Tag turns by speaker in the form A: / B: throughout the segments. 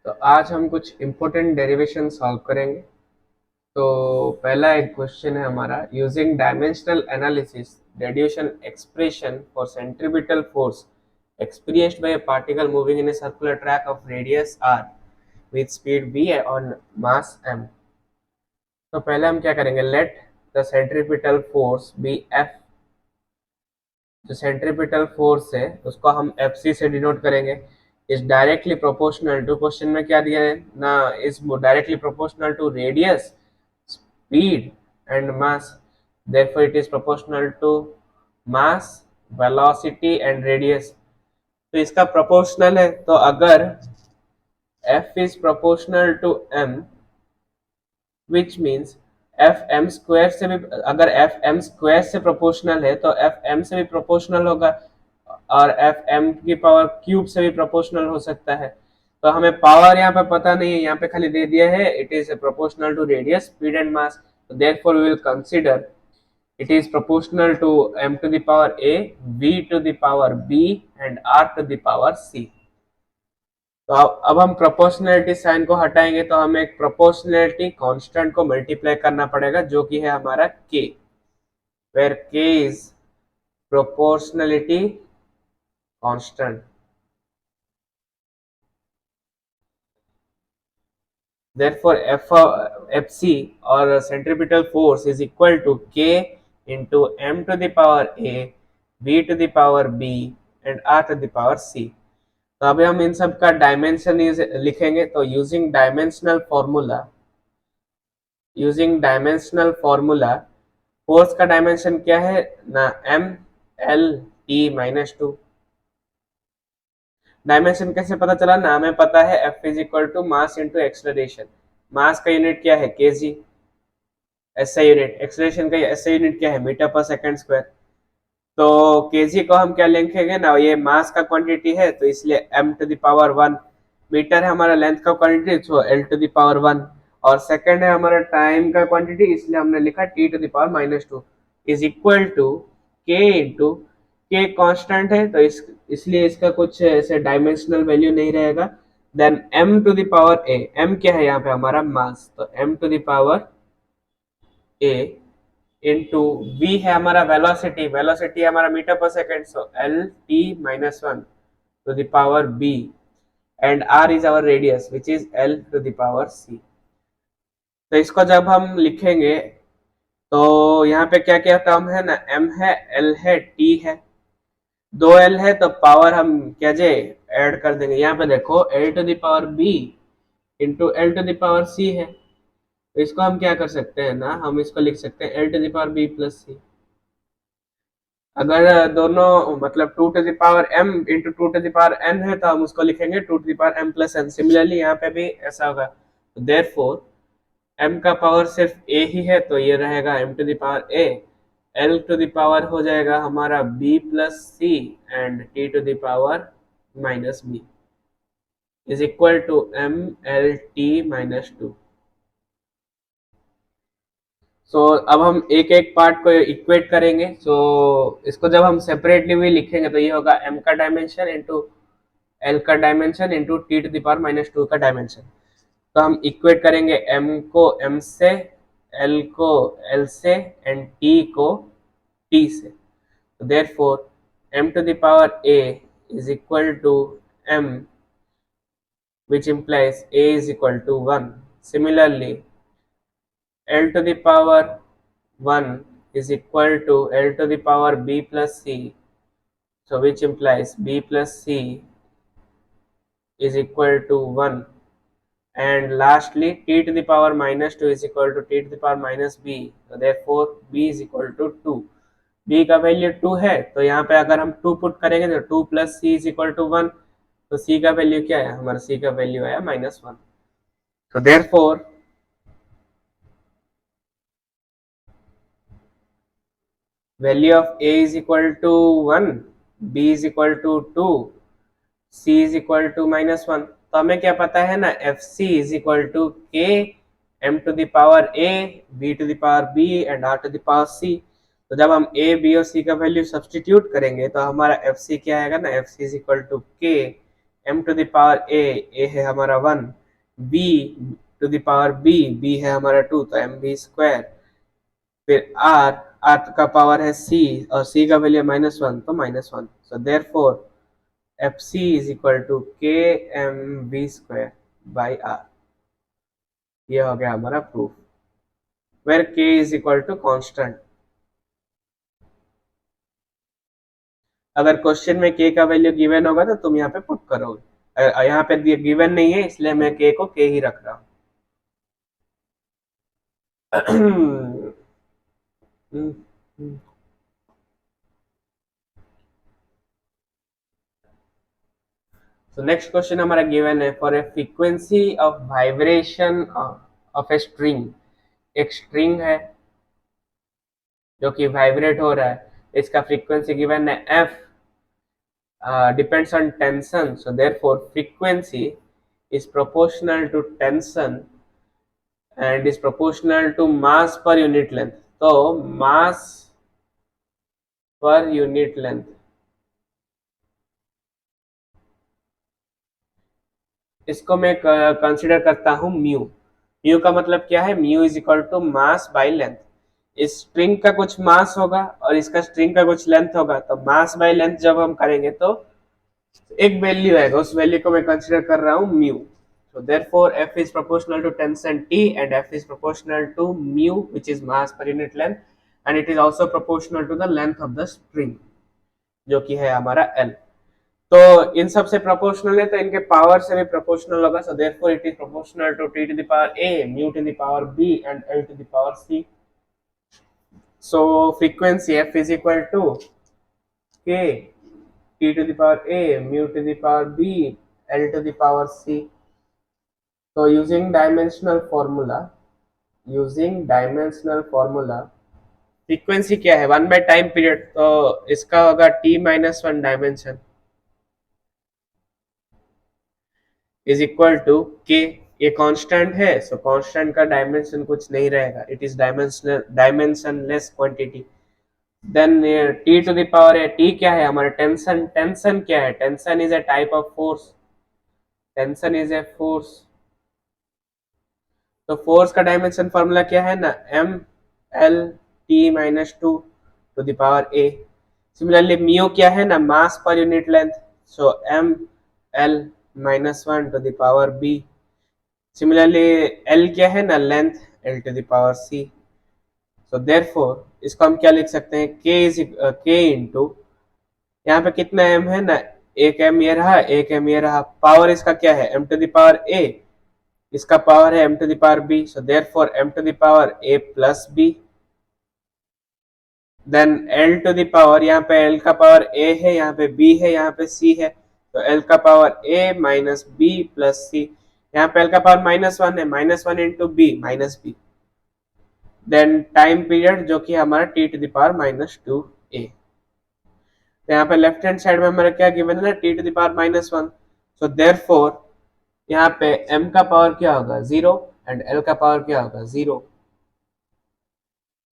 A: तो आज हम कुछ इम्पोर्टेंट डेरिवेशन सॉल्व करेंगे। तो पहला एक क्वेश्चन है हमारा, using dimensional analysis radiation expression for centripetal force experienced by a particle moving in a circular track of radius r with speed v on mass m। तो पहले हम क्या करेंगे, let the centripetal force be F. जो centripetal force है उसको हम F C से डिनोट करेंगे। Is directly proportional to, question में क्या दिया है ना, is directly proportional to radius, speed and mass, therefore it is proportional to mass, velocity and radius। तो इसका proportional है, तो अगर f is proportional to m which means F M square से भी, अगर एफ एम स्क्वायर से proportional है तो एफ एम से भी प्रोपोर्शनल होगा और एफ एम की पावर क्यूब से भी प्रोपोर्शनल हो सकता है। तो हमें पावर यहाँ पे पता नहीं है, यहाँ पे खाली दे दिया है it is proportional to radius, speed and mass. Therefore we will consider it is proportional to m to the power a, v to the power b and r to the power c। तो अब हम proportionality sign को हटाएंगे तो हमें एक proportionality constant को multiply करना पड़ेगा जो कि है हमारा k, where k is proportionality constant। Therefore fc or centripetal force is equal to k into m to the power a, v to the power b and r to the power c। तो अभी हम इन सब का dimension लिखेंगे। तो using dimensional formula force का dimension क्या है ना, m l t minus 2। Dimension कैसे पता चला ना, हमें पता है F is equal to mass into acceleration. Mass का यूनिट क्या है kg, SI यूनिट, एक्सलरेशन का SI यूनिट क्या है मीटर पर सेकंड स्क्वायर। तो kg को हम क्या लिखेंगे ना, ये मास का क्वांटिटी है तो इसलिए m to the power 1, metre है हमारा लेंथ का क्वांटिटी तो l टू द पावर 1, और सेकंड है हमारा टाइम का क्वांटिटी इसलिए हमने लिखा t to the power minus 2 is equal to k into, K constant है तो इसलिए इसका कुछ ऐसे डायमेंशनल वैल्यू नहीं रहेगा। Then m to the power a, m क्या है यहाँ पे हमारा मास, तो m to the power a into v है हमारा वेलोसिटी, वेलोसिटी हमारा metre per second so l t minus 1 to the power b and r is our radius which is l to the power c। तो इसको जब हम लिखेंगे तो यहाँ पे क्या क्या टर्म है ना, m है, l है, t है, दो l है तो पावर हम क्या जे ऐड कर देंगे। यहाँ पे देखो l to the power b into l to the power c है, तो इसको हम क्या कर सकते हैं ना, हम इसको लिख सकते हैं l to the power b plus c। अगर दोनों मतलब 2 to the power m into 2 to the power n है तो हम उसको लिखेंगे 2 to the power m plus n। Similarly यहाँ पे भी ऐसा होगा। तो देयरफॉर m का पावर सिर्फ a ही है तो ये रहेगा m to the power a, l to the power हो जाएगा हमारा b plus c and t to the power minus b is equal to m l t minus 2। So अब हम एक एक पार्ट को इक्वेट करेंगे। सो इसको जब हम सेपरेटली भी लिखेंगे तो ये होगा m का डायमेंशन इंटू l का dimension into t to the power minus 2 का डायमेंशन। तो हम इक्वेट करेंगे m को m से, l को l से एंड t को t से। तो therefore m to the power a is equal to m which implies a is equal to 1। Similarly l to the power 1 is equal to l to the power b plus c, so which implies b plus c is equal to 1, and lastly t to the power minus 2 is equal to t to the power minus b, so therefore b is equal to 2। b का value 2 है तो यहाँ पे अगर हम 2 put करेंगे तो 2 plus c is equal to 1, तो c का वैल्यू क्या है हमारा, c का वैल्यू आया माइनस 1। तो therefore value of a is equal to 1, b is equal to 2, c is equal to minus 1। तो हमें क्या पता है ना, fc is equal to k m to the power a, b to the power b and r to the power c। तो जब हम a, b और c का वैल्यू सब्सटीट्यूट करेंगे तो हमारा fc क्या आएगा ना, fc is equal to k m to the power a है हमारा 1, b to the power b है हमारा 2, तो mv², फिर r का पावर है c और c का वैल्यू -1, तो -1, so therefore fc is equal to kmv² by r। ये हो गया हमारा proof, where k is equal to constant. अगर क्वेश्चन में k का वैल्यू गिवन होगा तो तुम यहाँ पे पुट करोगे, यहाँ पे गिवन नहीं है इसलिए मैं k को k ही रख रहा हूँ। तो नेक्स्ट क्वेश्चन हमारा गिवन है, for A frequency of vibration of a string. एक स्ट्रिंग है जो कि वाइब्रेट हो रहा है, इसका फ्रीक्वेंसी गिवन है f, depends on tension, so therefore frequency is proportional to tension and is proportional to mass per unit length। तो mass per unit length, इसको मैं कंसिडर करता हूं म्यू। म्यू का मतलब क्या है, mu is equal to mass by length. इस स्ट्रिंग का कुछ मास होगा और इसका स्ट्रिंग का कुछ लेंथ होगा, तो मास बाई लेंथ जब हम करेंगे तो एक वैल्यू आएगा, उस वैल्यू को मैं कंसिडर कर रहा हूं mu. So therefore f is proportional to tension T and f is proportional to mu, which is mass per unit length, and it is also proportional to the length of the string, जो कि है हमारा L। तो इन सब से proportional है तो इनके पावर से भी प्रोपोर्शनल होगा, so therefore it is proportional to T to the power A, mu to the power B and L to the power C। So frequency f is equal to K T to the power A, mu to the power B, L to the power C। तो using dimensional formula frequency क्या है, 1 by time period, तो इसका होगा t-1 dimension is equal to k। ये constant है, so constant का dimension कुछ नहीं रहेगा, it is dimensionless quantity. Then t to the power है, t क्या है हमारा टेंशन। टेंशन क्या है, tension is a type of force, tension is a force. तो फोर्स का डायमेंशन फॉर्मूला क्या है ना, m l t-2 to the power a। Similarly mu क्या है ना, mass per unit length, so m l -1 to the power b। Similarly l क्या है ना, length, l to the power c। So therefore इसको हम क्या लिख सकते हैं, k इंटू, यहाँ पे कितना m है ना, एक m ये रहा, एक m ये रहा, पावर इसका क्या है m to the power a, इसका पावर है m to the power b, so therefore m to the power a plus b। Then l to the power, यहाँ पे l का पावर a है, यहाँ पे b है, यहाँ पे c है, तो l का power a minus b plus c। यहाँ पे l का पावर -1 है, -1 into b minus b। Then time period जो कि हमारा t to the power -2a। तो यहाँ पे लेफ्ट हैंड साइड में हमारा क्या गिवन है ना, t to the power -1, so therefore यहाँ पे m का पावर क्या होगा 0 एंड l का पावर क्या होगा 0।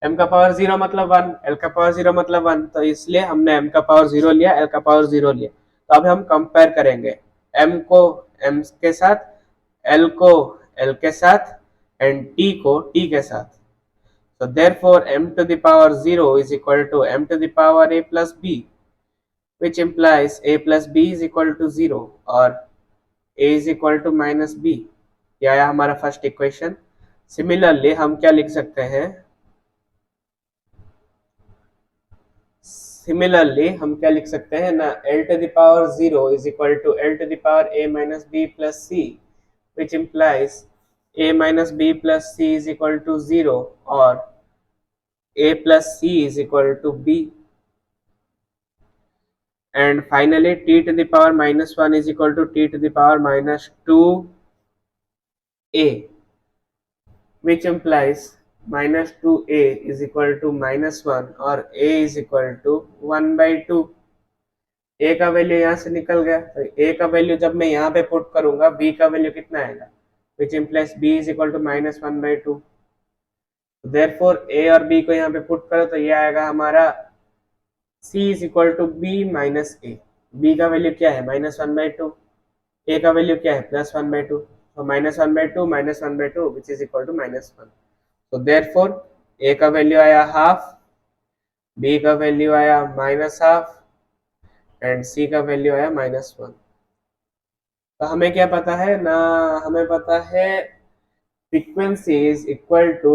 A: m का पावर 0 मतलब 1, l का पावर 0 मतलब 1, तो इसलिए हमने m का पावर 0 लिया, l का पावर 0 लिया। तो अब हम कंपेयर करेंगे m को m के साथ, l को l के साथ एंड t को t के साथ। So therefore m to the power 0 is equal to m to the power a plus b, which implies a plus b is equal to 0 और a is equal to minus b। यह आया हमारा first equation. Similarly हम क्या लिख सकते हैं, ना l to the power 0 is equal to l to the power a minus b plus c, which implies a minus b plus c is equal to 0 और a plus c is equal to b। And finally t to the power -1 is equal to t to the power -2a, which implies -2a is equal to -1 और a is equal to 1/2। a का value यहाँ से निकल गया, तो a का value जब मैं यहाँ पे पुट करूंगा b का वैल्यू कितना आएगा, which implies b is equal to -1/2। therefore a और b को यहाँ पे पुट करो तो ये आएगा हमारा c is equal to b minus a। b का वैल्यू क्या है -1/2, ए का वैल्यू क्या है +1/2, तो -1/2 -1/2 विच इज इक्वल टू -1। तो देयरफॉर ए का वैल्यू आया हाफ, बी का वैल्यू आया -हाफ एंड सी का वैल्यू आया -1। तो हमें क्या पता है ना, हमें पता है frequency is equal to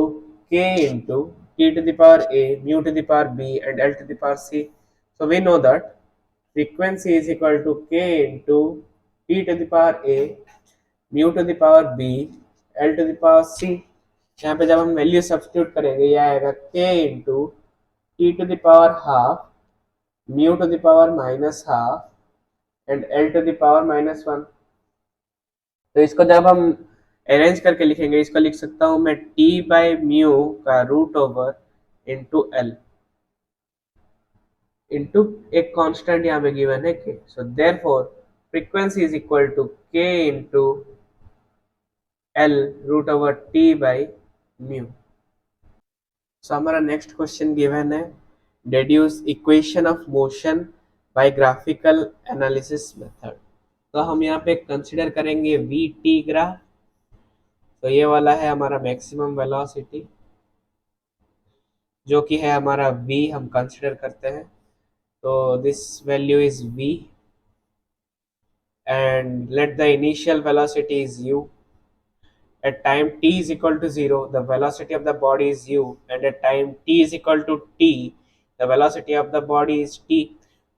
A: k into t to the power a, mu to the power b and l to the power c. So we know that frequency is equal to k into t to the power a, mu to the power b, l to the power c. यहाँ पे जब हम value substitute करेंगे ये आएगा k into t to the power half, mu to the power -half and l to the power -1। तो इसको जब हम अरेंज करके लिखेंगे, इसको लिख सकता हूं मैं t/μ का root over into L into एक कांस्टेंट यहाँ पे गिवन है K. So therefore frequency is equal to K into L root over t/μ। So हमारा नेक्स्ट क्वेश्चन गिवन है deduce equation of motion by graphical analysis method. तो हम यहाँ पे कंसिडर करेंगे वी टी ग्राफ। तो ये वाला है हमारा मैक्सिमम वेलोसिटी जो कि है हमारा v हम कंसिडर करते हैं। तो this value is v and let the initial velocity is u. At time t is equal to 0 the velocity of the body is u and at time t is equal to t the velocity of the body is t।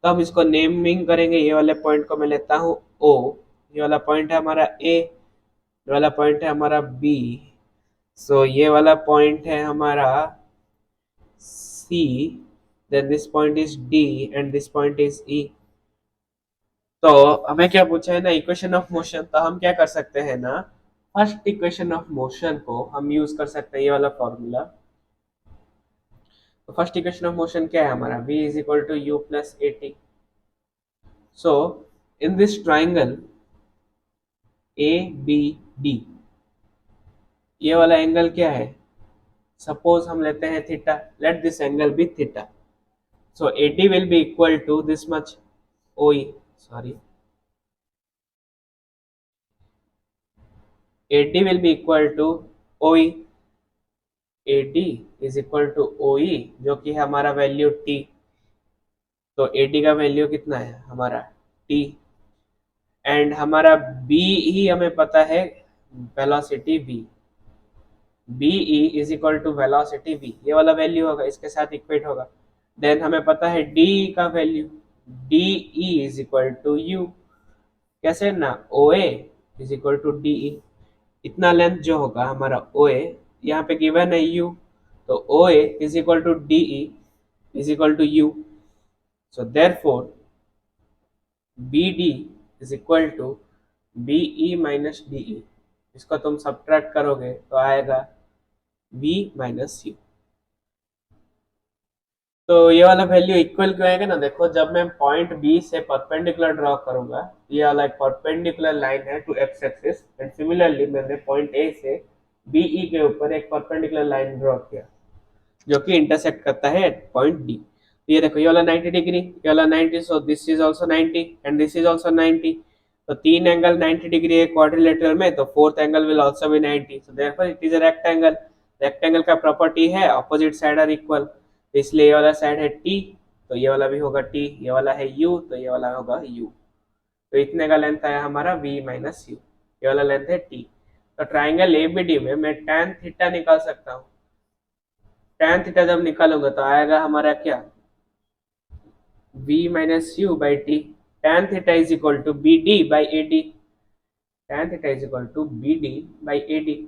A: तो हम इसको naming करेंगे। ये वाले point को मैं लेता हूँ o, ये वाला पॉइंट है हमारा a, ये वाला पॉइंट है हमारा b, सो ये वाला पॉइंट है हमारा c, then this point is d and this point is e। तो हमें क्या पूछा है ना इक्वेशन ऑफ मोशन। तो हम क्या कर सकते हैं ना, फर्स्ट इक्वेशन ऑफ मोशन को हम यूज कर सकते हैं ये वाला फॉर्मूला। तो फर्स्ट इक्वेशन ऑफ मोशन क्या है हमारा v is equal to u plus A T. So in this triangle A B D ये वाला एंगल क्या है, सपोज हम लेते हैं theta, let this angle be theta. So A T will be equal to this much O E, sorry AD will be equal to OE। AD is equal to OE जो कि है हमारा value T। तो AD का value कितना है हमारा T and हमारा BE हमें पता है velocity V। BE is equal to velocity V, ये वाला वैल्यू होगा इसके साथ इक्वेट होगा। देन हमें पता है D का value DE is equal to U, कैसे ना OA is equal to DE। इतना लेंथ जो होगा हमारा OA यहाँ पे गिवन है U, तो OA is equal to DE is equal to U। So therefore BD is equal to BE minus DE। इसको तुम सब्ट्रैक्ट करोगे तो आएगा V माइनस U। तो ये वाला वैल्यू इक्वल क्यों आएगा ना, देखो जब मैं पॉइंट बी से परपेंडिकुलर ड्रॉ करूंगा, ये वाला एक परपेंडिकुलर लाइन है to X axis and similarly मैंने पॉइंट ए से बीई के ऊपर एक परपेंडिकुलर लाइन ड्रॉ किया जो कि इंटरसेक्ट करता है एट पॉइंट डी। ये देखो ये वाला 90 डिग्री, ये वाला 90, so this is also 90 and this is also 90। तो तीन एंगल 90 डिग्री है क्वाड्रिलेटरल में, तो fourth angle will also be 90। So therefore it is a rectangle. Rectangle का प्रॉपर्टी है ऑपोजिट साइड आर इक्वल, इसलिए ये वाला साइड है टी तो ये वाला भी होगा टी, ये वाला है यू तो ये वाला होगा यू। तो इतने का लेंथ आया हमारा v माइनस यू, ये वाला लेंथ है t। तो ट्राइंगल एबीडी में मैं tan थीटा निकाल सकता हूँ। tan थीटा जब निकालूंगा तो आएगा हमारा क्या v minus U by T. tan theta is equal to B D by A D, tan theta is equal to B D by A D.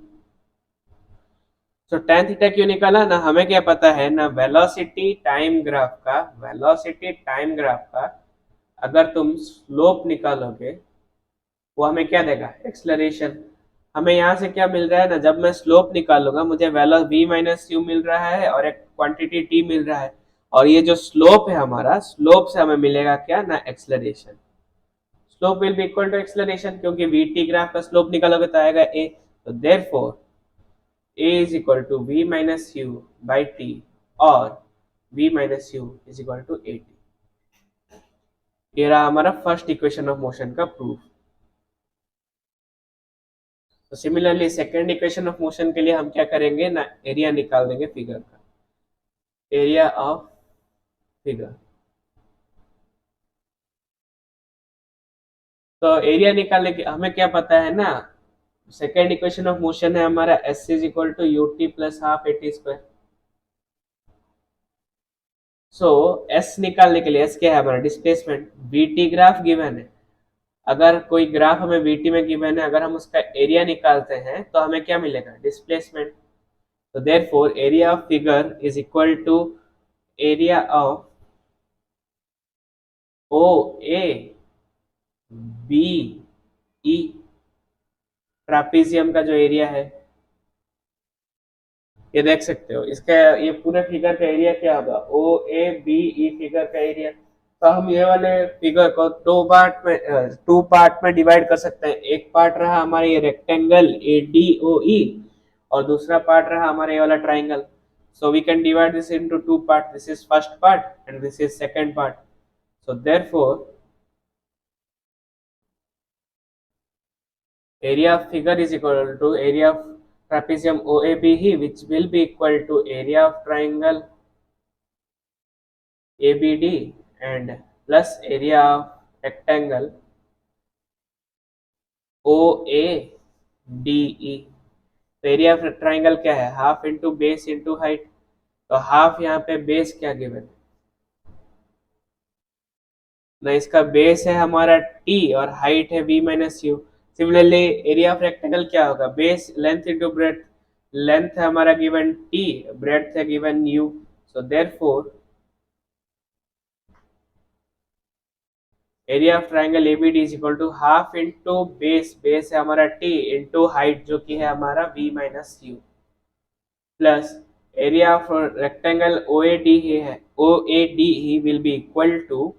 A: So tan theta क्यों निकाला ना, हमें क्या पता है ना वेलोसिटी टाइम ग्राफ का, velocity time graph का अगर तुम स्लोप निकालोगे वो हमें क्या देगा एक्सलरेशन। हमें यहाँ से क्या मिल रहा है ना, जब मैं स्लोप निकालूंगा मुझे वेलो v माइनस यू मिल रहा है और एक क्वांटिटी t मिल रहा है, और ये जो स्लोप है हमारा, स्लोप से हमें मिलेगा क्या ना acceleration. Slope will be equal to acceleration क्योंकि v t ग्राफ का स्लोप निकालोगे तो आएगा a। तो therefore a is equal to v minus u by t और v minus u is equal to a t। ये रहा हमारा फर्स्ट इक्वेशन ऑफ मोशन का प्रूफ। तो similarly second equation of motion के लिए हम क्या करेंगे ना, एरिया निकाल देंगे फिगर का, एरिया ऑफ फिगर। तो एरिया निकालने के हमें क्या पता है ना, सेकेंड इक्वेशन ऑफ मोशन है हमारा S is equal to U T plus half A T square. So S निकालने के लिए, एस क्या है हमारा displacement, V T graph given है। अगर कोई ग्राफ हमें वीटी में गिवन है, अगर हम उसका एरिया निकालते हैं तो हमें क्या मिलेगा, डिस्प्लेसमेंट। तो therefore area of figure is equal to area of O A B E, trapezium का जो एरिया है, ये देख सकते हो इसका, ये पूरे फिगर का एरिया क्या होगा, ओ ए बी ई फिगर का एरिया। तो हम ये वाले फिगर को टू पार्ट में डिवाइड कर सकते हैं। एक पार्ट रहा हमारा ये रेक्टेंगल ए डी ओ ई, और दूसरा पार्ट रहा हमारा ये वाला triangle. So we can divide this into two part, this is first part and this is second part. So therefore area of figure is equal to area of trapezium OABE, which will be equal to area of triangle ABD and plus area of rectangle OADE। तो area of triangle क्या है, half into base into height. तो half यहाँ पे base क्या given ना, इसका base है हमारा टी और हाइट है v minus U. Similarly area of rectangle क्या होगा, base length into breadth, length है हमारा गिवन t, ब्रेथ है given u। So therefore area of triangle ABD is equal to half into base, base है हमारा t into height जो कि है हमारा v minus u, plus area of rectangle OAD है, ओएडी ही will be equal to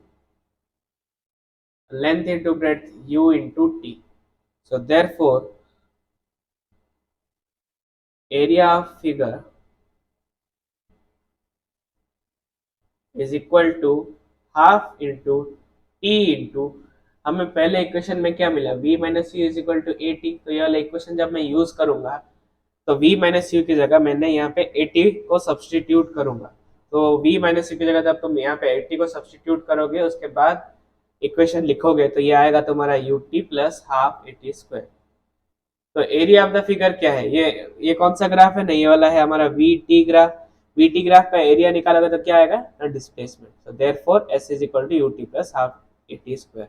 A: length into breadth u into t। So therefore area of figure is equal to half into t into, हमें पहले equation में क्या मिला, v minus U is equal to A T. तो ये वाला equation जब मैं यूज करूंगा तो v माइनस यू की जगह मैंने यहाँ पे ए टी को सब्सटीट्यूट करूंगा। तो v माइनस यू की जगह जब तुम यहाँ पे ए टी को सब्सटीट्यूट करोगे उसके बाद इक्वेशन लिखोगे तो ये आएगा तुम्हारा U T plus half A T square. तो एरिया ऑफ द फिगर क्या है, ये कौन सा ग्राफ है ना, ये वाला है हमारा V T graph. V T graph का एरिया निकालोगे तो क्या आएगा ना, displacement. So therefore S is equal to U T plus half A T square.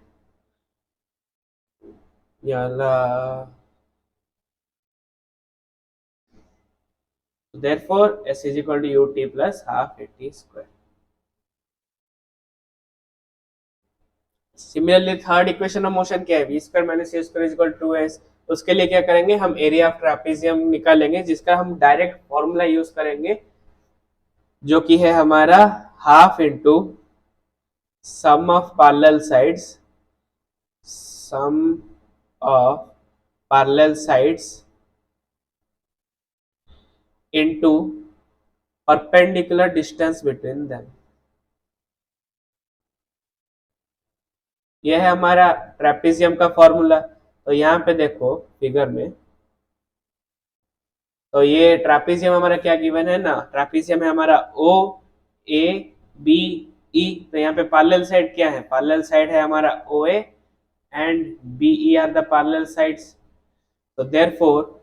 A: therefore s is equal to ut plus half at square। Similarly third equation of motion क्या है, v square minus A square is equal to S. उसके लिए क्या करेंगे, हम area of trapezium निकालेंगे जिसका हम डायरेक्ट फॉर्मूला यूज करेंगे जो कि है हमारा half into sum of parallel sides, sum of parallel sides into perpendicular distance between them। यह है हमारा ट्रेपेजियम का फॉर्मूला। तो यहाँ पे देखो फिगर में, तो ये ट्रेपेजियम हमारा क्या गिवन है ना, ट्रेपेजियम है हमारा ओ ए बी ई। तो यहाँ पे पैरेलल साइड क्या है, पैरेलल साइड है हमारा O A and B E are the parallel sides. तो therefore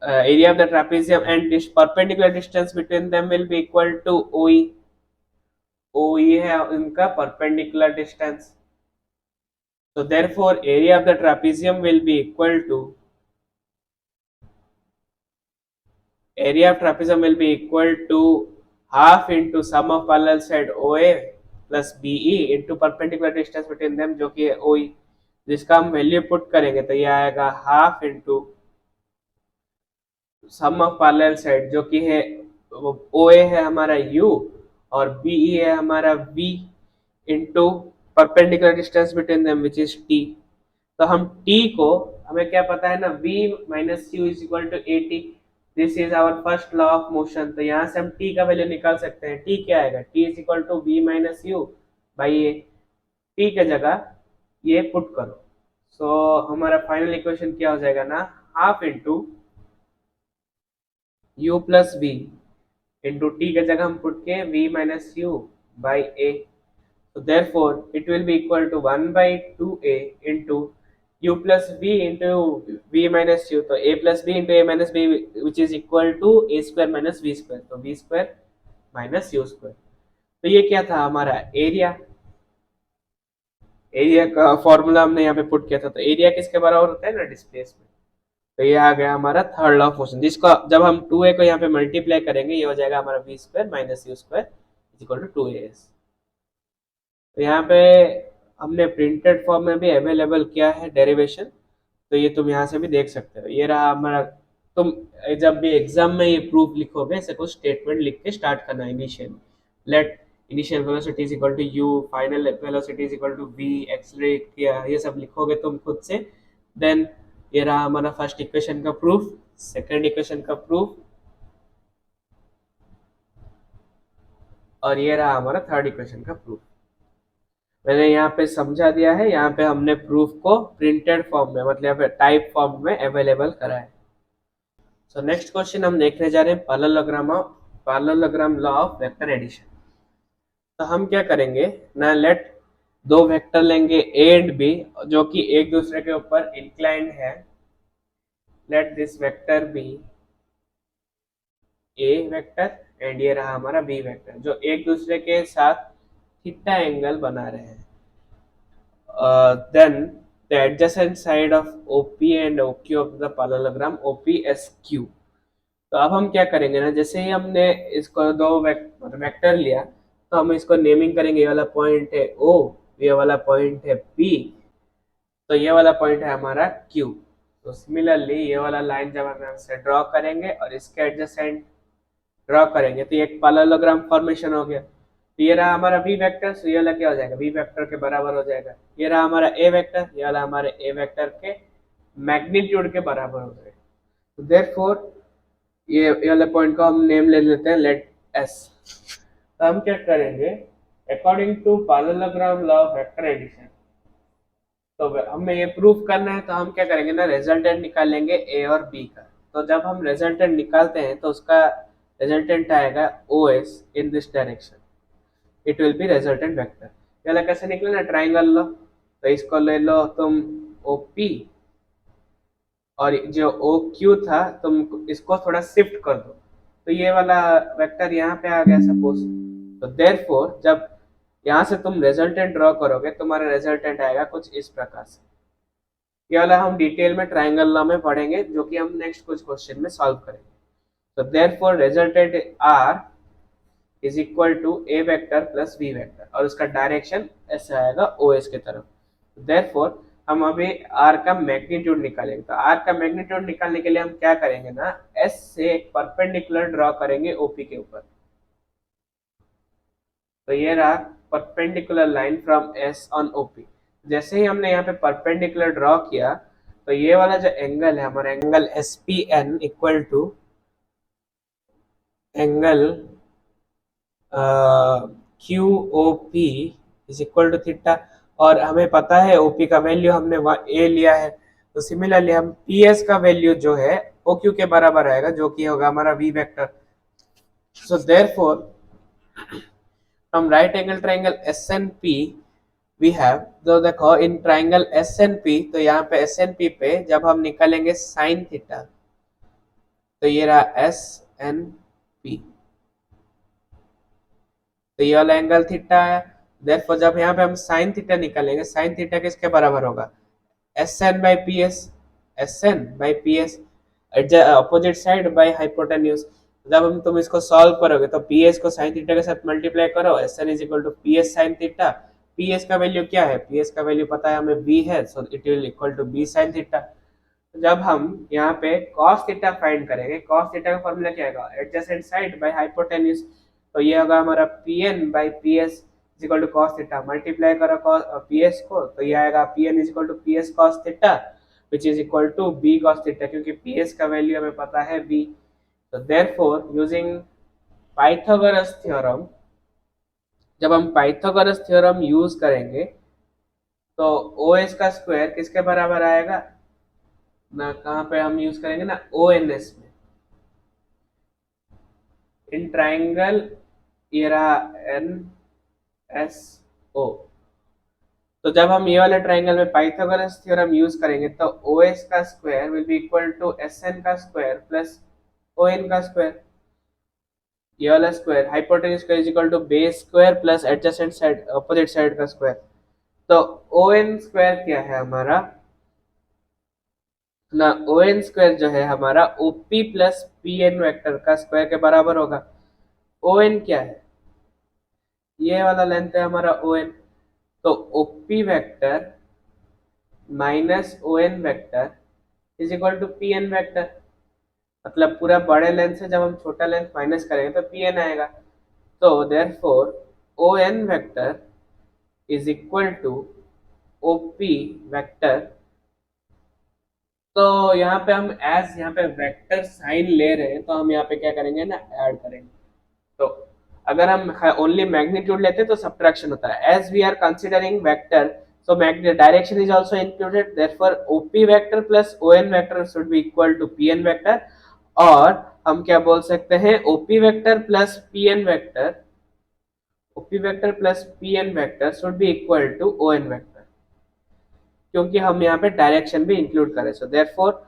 A: area of the trapezium and this perpendicular distance between them will be equal to OE। OE है उनका perpendicular distance। So therefore area of the trapezium will be equal to, area of trapezium will be equal to half into sum of parallel side OA plus BE into perpendicular distance between them जो कि है OE, जिसका हम value put करेंगे तो ये आएगा half into sum of parallel side जो कि है ओ ए है हमारा u और बी ई है हमारा v into perpendicular distance between them which is t। तो हम t को, हमें क्या पता है ना, v minus U is equal to A T. This is our first law of motion. तो यहाँ से हम t का वैल्यू निकाल सकते हैं। t क्या आएगा, t is equal to v minus U by A. t के जगह ये पुट करो। सो हमारा फाइनल इक्वेशन क्या हो जाएगा ना, half into u plus v into T के जगह हम पुट किए v minus U by A. So therefore, it will be equal to 1 by 2a into u plus v into v minus u. तो a plus b into a minus b which is equal to a square minus v square. तो v square minus u square. तो ये क्या था हमारा area. Area का formula हमने यहाँ पे पुट किया था. तो एरिया किसके बराबर होता है ना, डिस्प्लेसमेंट. तो ये आ गया हमारा थर्ड लॉ ऑफ मोशन, जिसको जब हम 2a को यहाँ पे मल्टीप्लाई करेंगे ये हो जाएगा हमारा v square minus you square is equal to 2as. तो यहाँ पे हमने प्रिंटेड फॉर्म में भी अवेलेबल किया है डेरिवेशन. तो ये तुम यहाँ से भी देख सकते हो. ये रहा हमारा. तुम जब भी एग्जाम में ये प्रूफ लिखोगे ऐसे कुछ स्टेटमेंट लिख के स्टार्ट करना. Initial let initial velocity is equal to U, final velocity is equal to V, accelerate किया, ये सब लिखोगे तुम खुद से. देन ये रहा हमारा फर्स्ट इक्वेशन का प्रूफ, सेकंड इक्वेशन का प्रूफ, और ये रहा हमारा थर्ड इक्वेशन का प्रूफ. मैंने यहाँ पे समझा दिया है. यहाँ पे हमने प्रूफ को प्रिंटेड फॉर्म में मतलब टाइप फॉर्म में अवेलेबल करा है. सो नेक्स्ट क्वेश्चन हम देखने जा रहे हैं parallelogram law of vector addition. तो हम क्या करेंगे ना, लेट दो वेक्टर लेंगे ए एंड बी जो कि एक दूसरे के ऊपर इंक्लाइंड है. Let this vector be A vector and ये रहा हमारा बी वेक्टर जो एक दूसरे के साथ थीटा एंगल बना रहे हैं. Then the adjacent side of OP and OQ of the parallelogram OPSQ. तो अब हम क्या करेंगे ना, जैसे ही हमने इसको दो वेक्टर लिया तो हम इसको नेमिंग करेंगे. ये वाला पॉइंट है O, ये वाला पॉइंट है P, तो ये वाला पॉइंट है हमारा Q. तो सिमिलरली ये वाला लाइन जब हम यहाँ ड्रॉ करेंगे और इसके एडजेसेंट ड्रॉ करेंगे तो ये एक पैरेललोग्राम फॉर्मेशन हो गया. तो ये रहा हमारा v वेक्टर. तो ये वाला क्या हो जाएगा, v वेक्टर के बराबर हो जाएगा. ये रहा हमारा a वेक्टर, ये वाला हमारे a वेक्टर के मैग्नीट्यूड के बराबर हो जाएगा. तो देयरफॉर ये वाले पॉइंट को हम नेम ले लेते हैं लेट s. तो हम क्या करेंगे, according to parallelogram law of vector addition, तो हमें ये प्रूफ करना है. तो हम क्या करेंगे ना, रिजल्टेंट निकाल लेंगे a और b का. तो जब हम रिजल्टेंट निकालते हैं तो उसका रिजल्टेंट आएगा OS in this direction. It will be resultant vector. ये कैसे निकले ना, ट्राइंगल लो. तो इसको ले लो तुम OP और जो OQ था तुम इसको थोड़ा शिफ्ट कर दो. तो ये वाला वेक्टर यहाँ पे आ गया सपोज. तो देयरफॉर जब यहाँ से तुम रिजल्टेंट ड्रॉ करोगे तुम्हारा रिजल्टेंट आएगा कुछ इस प्रकार से. ये वाला हम डिटेल में ट्राइंगल लॉ में पढ़ेंगे जो कि हम नेक्स्ट कुछ क्वेश्चन में सॉल्व करेंगे. तो therefore resultant R is equal to A vector plus B vector और उसका डायरेक्शन ऐसे आएगा OS की तरफ. देयरफॉर हम अभी R का मैग्नीट्यूड निकालेंगे. तो R का मैग्नीट्यूड निकालने के लिए हम क्या करेंगे ना, S से एक परपेंडिकुलर ड्रॉ करेंगे OP के ऊपर. तो ये रहा perpendicular line from S on OP. जैसे ही हमने यहाँ पे परपेंडिकुलर ड्रॉ किया तो ये वाला जो एंगल है हमारा angle SPN equal to angle QOP is equal to theta. और हमें पता है OP का वैल्यू हमने A लिया है. तो सिमिलरली हम PS का वैल्यू जो है OQ के बराबर आएगा जो कि होगा हमारा V vector. So therefore from right angle triangle SNP we have, तो देखो इन ट्रायंगल SNP तो यहाँ पे SNP पे जब हम निकालेंगे साइन थीटा तो ये रहा SNP. तो ये वाला एंगल थीटा है. देयरफॉर जब यहाँ पे हम साइन थीटा निकालेंगे, साइन थीटा किसके बराबर होगा, SN by PS, SN by PS opposite side by hypotenuse. जब हम तुम इसको सॉल्व करोगे तो PS को साइन थीटा के साथ मल्टीप्लाई करो, SN is equal to PS sine theta. PS का वैल्यू क्या है, PS का वैल्यू पता है हमें B है, so it will equal to B sine theta. जब हम यहाँ पे cos थीटा फाइंड करेंगे, cos थीटा का फॉर्मूला क्या आएगा, एडजेसेंट साइड बाय हाइपोटेन्यूज. तो ये होगा हमारा PN by PS is equal to cos theta. Multiply करो PS को तो ये आएगा PN is equal to PS cos theta which is equal to B cos theta, क्योंकि PS का वैल्यू हमें पता है B. तो देयरफॉर यूजिंग पाइथागोरस थ्योरम, जब हम पाइथागोरस थ्योरम यूज करेंगे तो OS का स्क्वायर किसके बराबर आएगा, ना कहाँ पे हम यूज करेंगे ना, ओ एन एस में, इन ट्राइंगल ये रहा एन एस ओ। तो जब हम ये वाले ट्राइंगल में पाइथागोरस थ्योरम यूज करेंगे तो ओ एस का square will be equal to S N का स्क्वायर प्लस ओ एन का स्क्वायर। ये वाला square hypotenuse square is equal to base square plus adjacent side opposite side का square. तो O N square क्या है हमारा ना, ओ एन स्क्वायर जो है हमारा OP plus P N vector का स्क्वायर के बराबर होगा। ओ एन क्या है, ये वाला लेंथ है हमारा ओ एन। तो OP vector minus O N vector is equal to P N vector. मतलब पूरा बड़े लेंथ से जब हम छोटा लेंथ माइनस करेंगे तो पी एन आएगा। तो therefore O N vector is equal to OP vector. तो यहाँ पे हम एज यहाँ पे वेक्टर साइन ले रहे हैं तो हम यहाँ पे क्या करेंगे ना, ऐड करेंगे। तो अगर हम ओनली मैग्नीट्यूड लेते तो सब्ट्रैक्शन होता है। As we are considering vector so direction is also included, therefore op vector plus on vector should be equal to pn vector। और हम क्या बोल सकते हैं, op vector plus pn vector, op vector plus pn vector should be equal to on vector, क्योंकि हम यहाँ पे डायरेक्शन भी इंक्लूड करें। So therefore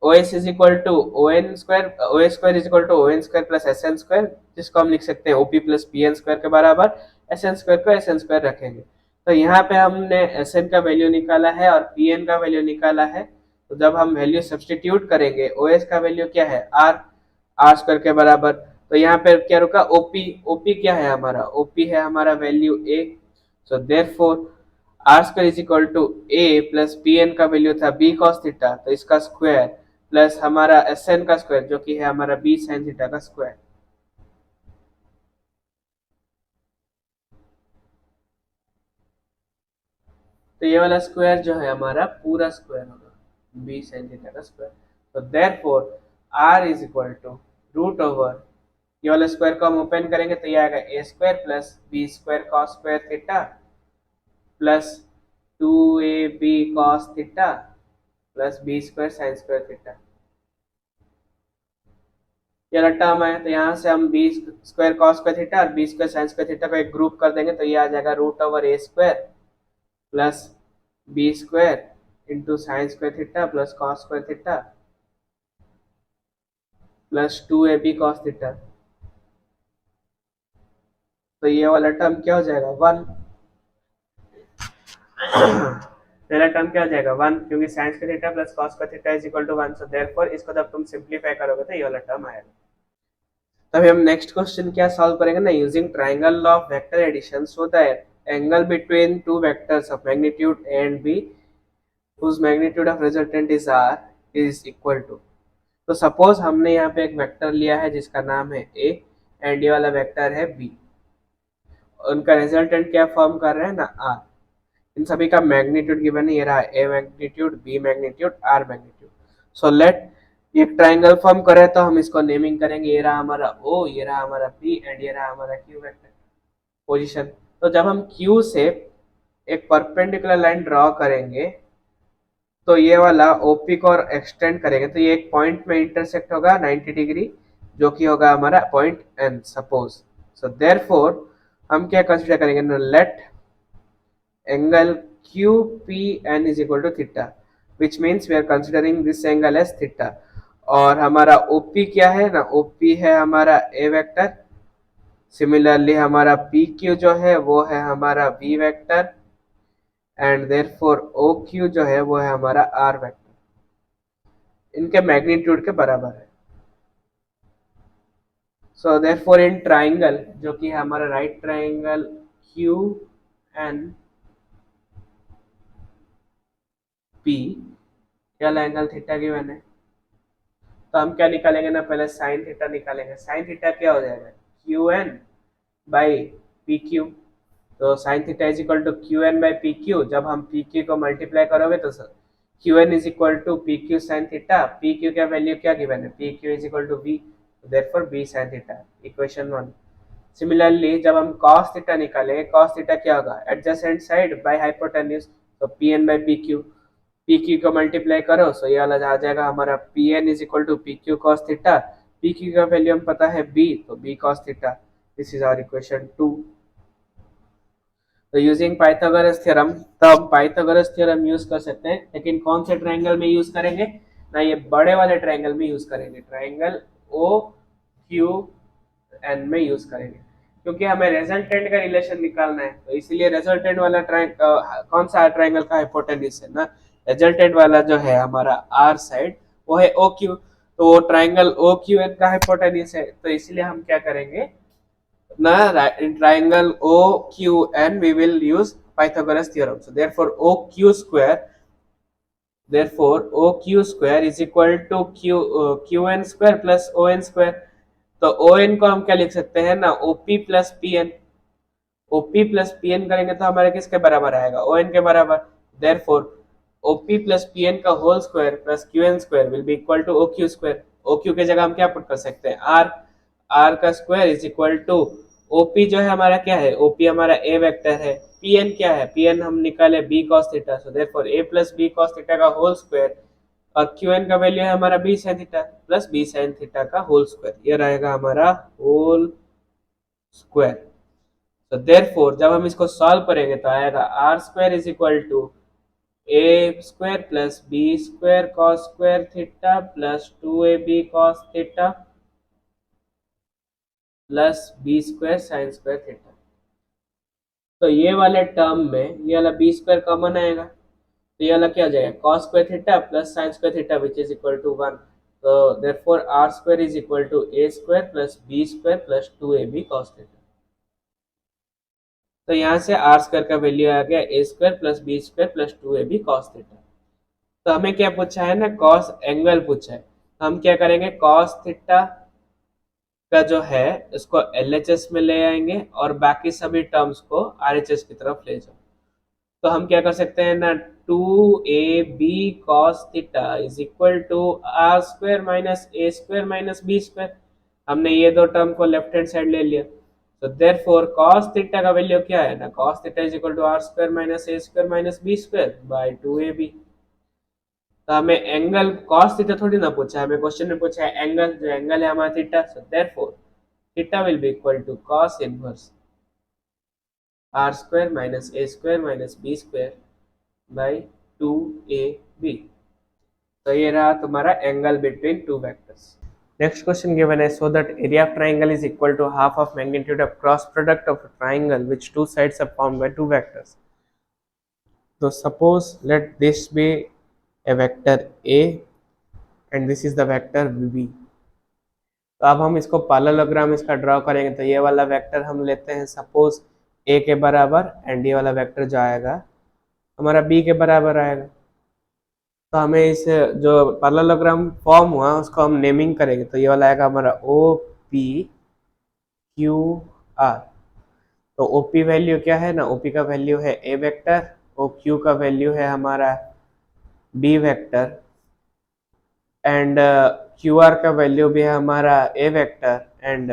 A: OS is equal to ON square, OS square is equal to ON square plus SN square, जिसको हम लिख सकते हैं OP प्लस PN स्क्वायर के बराबर। SN स्क्वायर को SN स्क्वायर रखेंगे। तो यहाँ पे हमने SN का वैल्यू निकाला है और PN का वैल्यू निकाला है। तो जब हम वैल्यू सब्सटीट्यूट करेंगे, OS का वैल्यू क्या है R स्क्वायर के बराबर। तो यहाँ पे क्या रुका, OP क्या है हमारा, OP है हमारा value A। So therefore R square is equal to A plus P N का वैल्यू था बी कॉस थीटा, तो इसका स्क्वायर प्लस हमारा एस एन का स्क्वायर जो कि है हमारा बी साइन थीटा का स्क्वायर। तो ये वाला स्क्वायर जो है हमारा पूरा स्क्वायर होगा बी साइन थीटा का स्क्वायर। तो therefore are is equal to root over, ये वाला स्क्वायर को हम ओपन करेंगे तो ये आएगा a square plus B square cos square theta plus 2ab cos theta plus B square sine square theta. ये वाला टर्म है तो यहाँ से हम b square cos square theta और b square sine square theta को एक ग्रुप कर देंगे तो ये आ जाएगा root over a square plus B square into sine square theta plus cos square theta plus 2ab cos theta. तो ये वाला टर्म क्या हो जाएगा 1। पहला टर्म क्या हो जाएगा 1, क्योंकि sine square theta plus cos square theta is equal to 1। So therefore इसको जब तुम सिंपलीफाई करोगे तो ये वाला टर्म आएगा। तभी हम नेक्स्ट क्वेश्चन क्या सॉल्व करेंगे ना, using triangle law of vector addition so that angle between two vectors of magnitude A and B whose magnitude of resultant is r is equal to। तो सपोज हमने यहाँ पे एक वेक्टर लिया है जिसका नाम है a एंड ये वाला वेक्टर है b, उनका रिजल्टेंट क्या फॉर्म कर रहे हैं ना r। इन सभी का मैग्नीट्यूड गिवन है, ये रहा a magnitude, b magnitude, r magnitude. So let एक ट्राइंगल फॉर्म करे तो हम इसको नेमिंग करेंगे, ये रहा हमारा o, ये रहा हमारा b एंड ये रहा हमारा q वेक्टर पोजीशन। तो जब हम q से एक परपेंडिकुलर लाइन ड्रॉ करेंगे तो ये वाला OP को और एक्सटेंड करेंगे तो ये एक पॉइंट में इंटरसेक्ट होगा 90 डिग्री, जो कि होगा हमारा पॉइंट N सपोज। सो देयरफॉर हम क्या कंसीडर करेंगे ना, let angle QPN is equal to theta, which means we are considering this angle as theta। और हमारा OP क्या है ना, OP है हमारा A वेक्टर, सिमिलरली हमारा PQ जो है वो है हमारा V vector and therefore OQ जो है वो है हमारा R वेक्टर, इनके मैग्नीट्यूड के बराबर है। सो देयरफॉर इन ट्राइंगल जो कि है हमारा राइट ट्राइंगल QNP, क्या एंगल थीटा गिवन है तो हम क्या निकालेंगे ना, पहले साइन थीटा निकालेंगे। साइन थीटा क्या हो जाएगा QN बाई PQ। तो sine theta is equal to QN by PQ। जब हम PQ को मल्टीप्लाई करोगे तो QN is equal to PQ sine theta, PQ का वैल्यू क्या गिवन है, PQ is equal to V, therefore B sine theta, equation 1। Similarly जब हम cos थीटा निकालेंगे, cos थीटा क्या होगा एडजेसेंट साइड बाय हाइपोटेन्यूज, तो PN by PQ। P Q को मल्टीप्लाई करो, सो ये वाला आ जाएगा हमारा P N is equal to P Q cos theta. P Q का वैल्यू हम पता है बी, तो B cos theta. This is our equation 2। तो यूजिंग पाइथागोरस थ्योरम, तो हम पाइथागोरस थ्योरम यूज कर सकते हैं, लेकिन कौन से ट्रायंगल में यूज करेंगे ना, ये बड़े वाले ट्रायंगल में यूज करेंगे, ट्रायंगल ओ क्यू एन में यूज करेंगे, क्योंकि हमें रिजल्टेंट का रिलेशन निकालना है। तो इसीलिए रिजल्टेंट वाला कौन सा ट्रायंगल का हाइपोटेन्यूज है ना, रिजल्टेंट वाला जो है हमारा आर साइड वो है ओ क्यू, तो वो ट्रायंगल ओ क्यू एन का हाइपोटेन्यूज है। तो इसलिए हम क्या करेंगे ना, in triangle OQN we will use Pythagoras theorem. So therefore OQ square is equal to QN square plus ON square. तो ON को हम क्या लिख सकते हैं ना, OP plus PN। OP plus PN करेंगे तो हमारे किसके बराबर आएगा, ON के बराबर। therefore OP plus PN का whole square plus QN square will be equal to OQ square. OQ के जगह हम क्या पुट कर सकते हैं, R। R का square is equal to OP जो है हमारा क्या है, OP हमारा A वेक्टर है, PN क्या है, PN हम निकाले B cos theta, so therefore A plus B cos theta का होल स्क्वायर, और QN का वैल्यू है हमारा B sin theta plus B sin theta का होल स्क्वायर, ये रहेगा हमारा होल स्क्वायर। तो देयरफॉर जब हम इसको सॉल्व करेंगे तो आएगा R square is equal to A square plus B square cos square theta plus 2AB cos theta plus B square sine square theta. तो ये वाले टर्म में ये वाला बी स्क्वायर कॉमन आएगा, तो ये वाला क्या हो जाएगा, cos square theta plus sine square theta which is equal to 1। तो therefore R square is equal to a square plus B square plus 2ab cos theta. तो यहाँ से आर स्क्वायर का वैल्यू आ गया a square plus B square plus 2ab cos theta. तो हमें क्या पूछा है ना, cos एंगल पूछा है, तो हम क्या करेंगे, cos थीटा का जो है इसको LHS में ले आएंगे और बाकी सभी टर्म्स को RHS की तरफ ले जाओ। तो हम क्या कर सकते हैं ना, 2AB cos theta is equal to R square minus A square minus B square. हमने ये दो टर्म को लेफ्ट हैंड साइड ले लिया, तो देयरफॉर cos थीटा का वैल्यू क्या है ना, cos theta is equal to R square minus A square minus B square by 2AB। तो हमें एंगल cos थीटा थोड़ी ना पूछा है, हमें क्वेश्चन में पूछा है एंगल, जो एंगल है हमारा theta, so therefore theta will be equal to cos inverse R square minus A square minus B square by 2AB। तो ये रहा तुम्हारा angle between two vectors. Next question given है, so that area of triangle is equal to half of magnitude of cross product of triangle which two sides are formed by two vectors. तो suppose let this be a vector A and this is the vector B। तो अब हम इसको parallelogram इसका draw करेंगे, तो ये वाला वेक्टर हम लेते हैं सपोज A के बराबर, एंड ये वाला वेक्टर जो आएगा हमारा B के बराबर आएगा। तो हमें इस जो पैरेललोग्राम फॉर्म हुआ उसको हम नेमिंग करेंगे, तो ये वाला आएगा हमारा OPQR। तो OP वैल्यू क्या है ना, OP का वैल्यू है A वेक्टर, OQ का वैल्यू है हमारा B वेक्टर, एंड QR का वैल्यू भी है हमारा A वेक्टर, एंड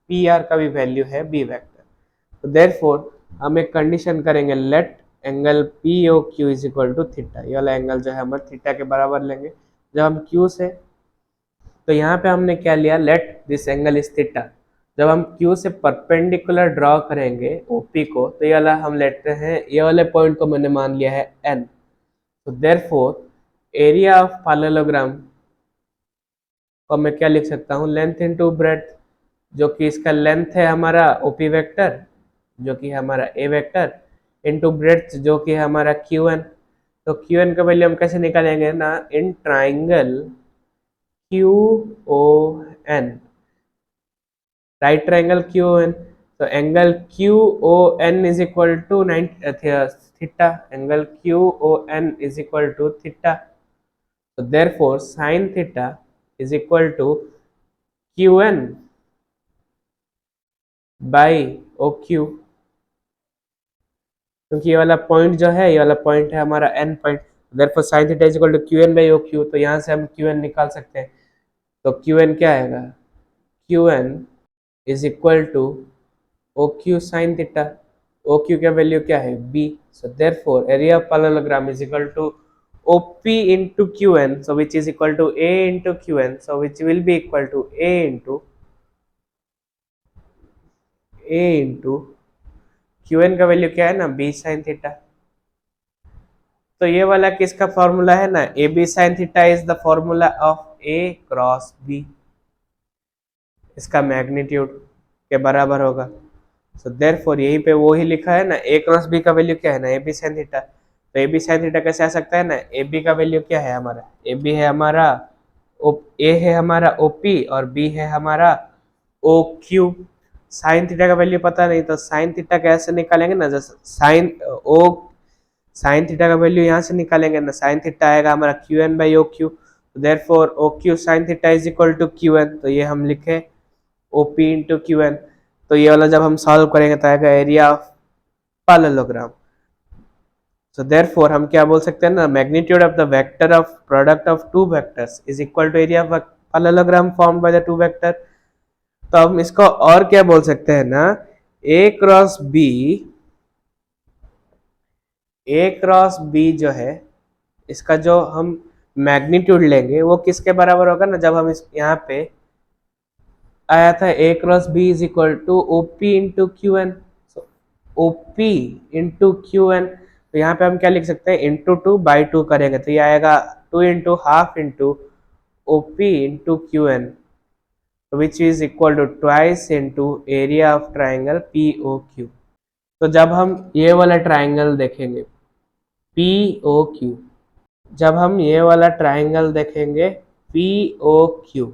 A: PR का भी वैल्यू है B वेक्टर। तो देयरफॉर हम एक कंडीशन करेंगे, let angle POQ is equal to theta. ये वाला एंगल जो है हम थीटा के बराबर लेंगे जब हम Q से, तो यहाँ पे हमने क्या लिया, late this angle is theta. जब हम Q से परपेंडिकुलर ड्रॉ करेंगे OP को, तो ये वाला हम लेते हैं, ये वाले पॉइंट को मैंने मान लिया है N। तो देयरफॉर एरिया ऑफ पैरेललोग्राम को मैं क्या लिख सकता हूँ, लेंथ इनटू ब्रेड्थ, जो कि इसका लेंथ है हमारा OP वेक्टर जो कि हमारा A वेक्टर, इनटू ब्रेड्थ जो कि हमारा QN। तो QN का वैल्यू हम कैसे निकालेंगे ना, in triangle QON, right triangle QON। तो angle QON is equal to theta, angle QON is equal to theta. तो therefore sine theta is equal to QN by OQ, क्योंकि ये वाला पॉइंट जो है, ये वाला पॉइंट है हमारा N point, therefore sin theta is equal to QN by OQ। तो यहाँ से हम QN निकाल सकते हैं, तो QN क्या आएगा, QN is equal to OQ sin theta, OQ का वैल्यू क्या है B। so therefore area of parallelogram is equal to OP into QN, so which is equal to A into QN, so which will be equal to A into QN का value क्या है ना, B sin theta. तो ये वाला किसका formula है ना, A B sine theta is the formula of A cross B, इसका मैग्नीट्यूड के बराबर होगा। सो देयरफॉर यहीं पे वो ही लिखा है ना, ए क्रॉस बी का वैल्यू क्या है ना, ए बी साइन थीटा। तो ए बी साइन थीटा कैसे आ सकता है ना, ए बी का वैल्यू क्या है हमारा, ए बी है हमारा ए है हमारा ओपी और बी है हमारा ओ क्यू। साइन थीटा का वैल्यू पता नहीं, तो साइन थीटा कैसे निकालेंगे ना, जैसे साइन थीटा का वैल्यू यहाँ से निकालेंगे ना, साइन थीटा आएगा हमारा Q N by O Q, therefore O Q sine theta is equal to Q N, तो ये हम लिखे O P into Q N. तो ये वाला जब हम सॉल्व करेंगे तो आएगा area of parallelogram. So therefore हम क्या बोल सकते हैं ना, magnitude of the vector of product of two vectors is equal to area of parallelogram formed by the two vector. तो हम इसको और क्या बोल सकते हैं ना, ए क्रॉस बी जो है, इसका जो हम मैग्नीट्यूड लेंगे वो किसके बराबर होगा ना, जब हम इस यहाँ पे आया था a cross b is equal to O P into Q N, O P into Q N. तो यहाँ पे हम क्या लिख सकते हैं, इंटू टू बाई टू करेंगे तो ये आएगा two into half into O P into Q N, which is equal to twice into area of triangle P O Q. तो जब हम ये वाला ट्राइंगल देखेंगे पी ओ क्यू, जब हम ये वाला ट्राइंगल देखेंगे पी ओ क्यू,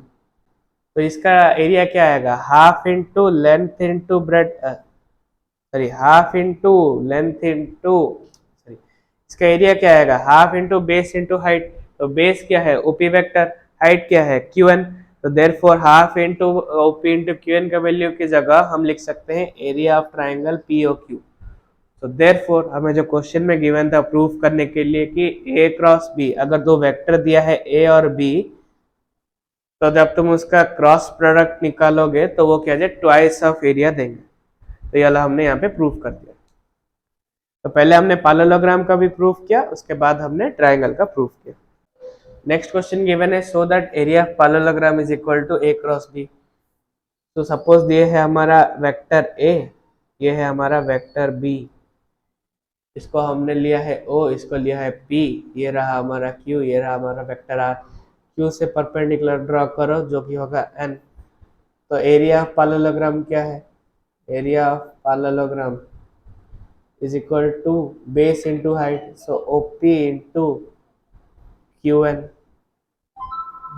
A: तो इसका एरिया क्या आएगा, half into length into breadth, sorry half into length into, sorry इसका एरिया क्या आएगा, half into base into height. तो बेस क्या है ओपी वेक्टर, हाइट क्या है क्यू एन, तो therefore half into OP into Q N का वैल्यू की जगह हम लिख सकते हैं area of triangle P O Q. तो देयरफॉर हमें जो क्वेश्चन में गिवन था प्रूफ करने के लिए कि ए क्रॉस बी, अगर दो वेक्टर दिया है ए और बी, तो जब तुम उसका क्रॉस प्रोडक्ट निकालोगे तो वो क्या है, ट्वाइस ऑफ एरिया देंगे। तो ये वाला हमने यहाँ पे प्रूफ कर दिया। तो पहले हमने पैरेललोग्राम का भी प्रूफ किया, उसके बाद हमने ट्राइंगल का प्रूफ किया। नेक्स्ट क्वेश्चन गिवन है, so that area of parallelogram is equal to A cross B. तो सपोज ये है हमारा वेक्टर ए, ये है हमारा वेक्टर बी, इसको हमने लिया है O, इसको लिया है P, ये रहा हमारा Q, ये रहा हमारा वेक्टर R। Q से परपेंडिकुलर ड्रॉ करो जो कि होगा N। तो एरिया ऑफ पैरेललोग्राम क्या है, area of parallelogram is equal to base into height, so OP into QN,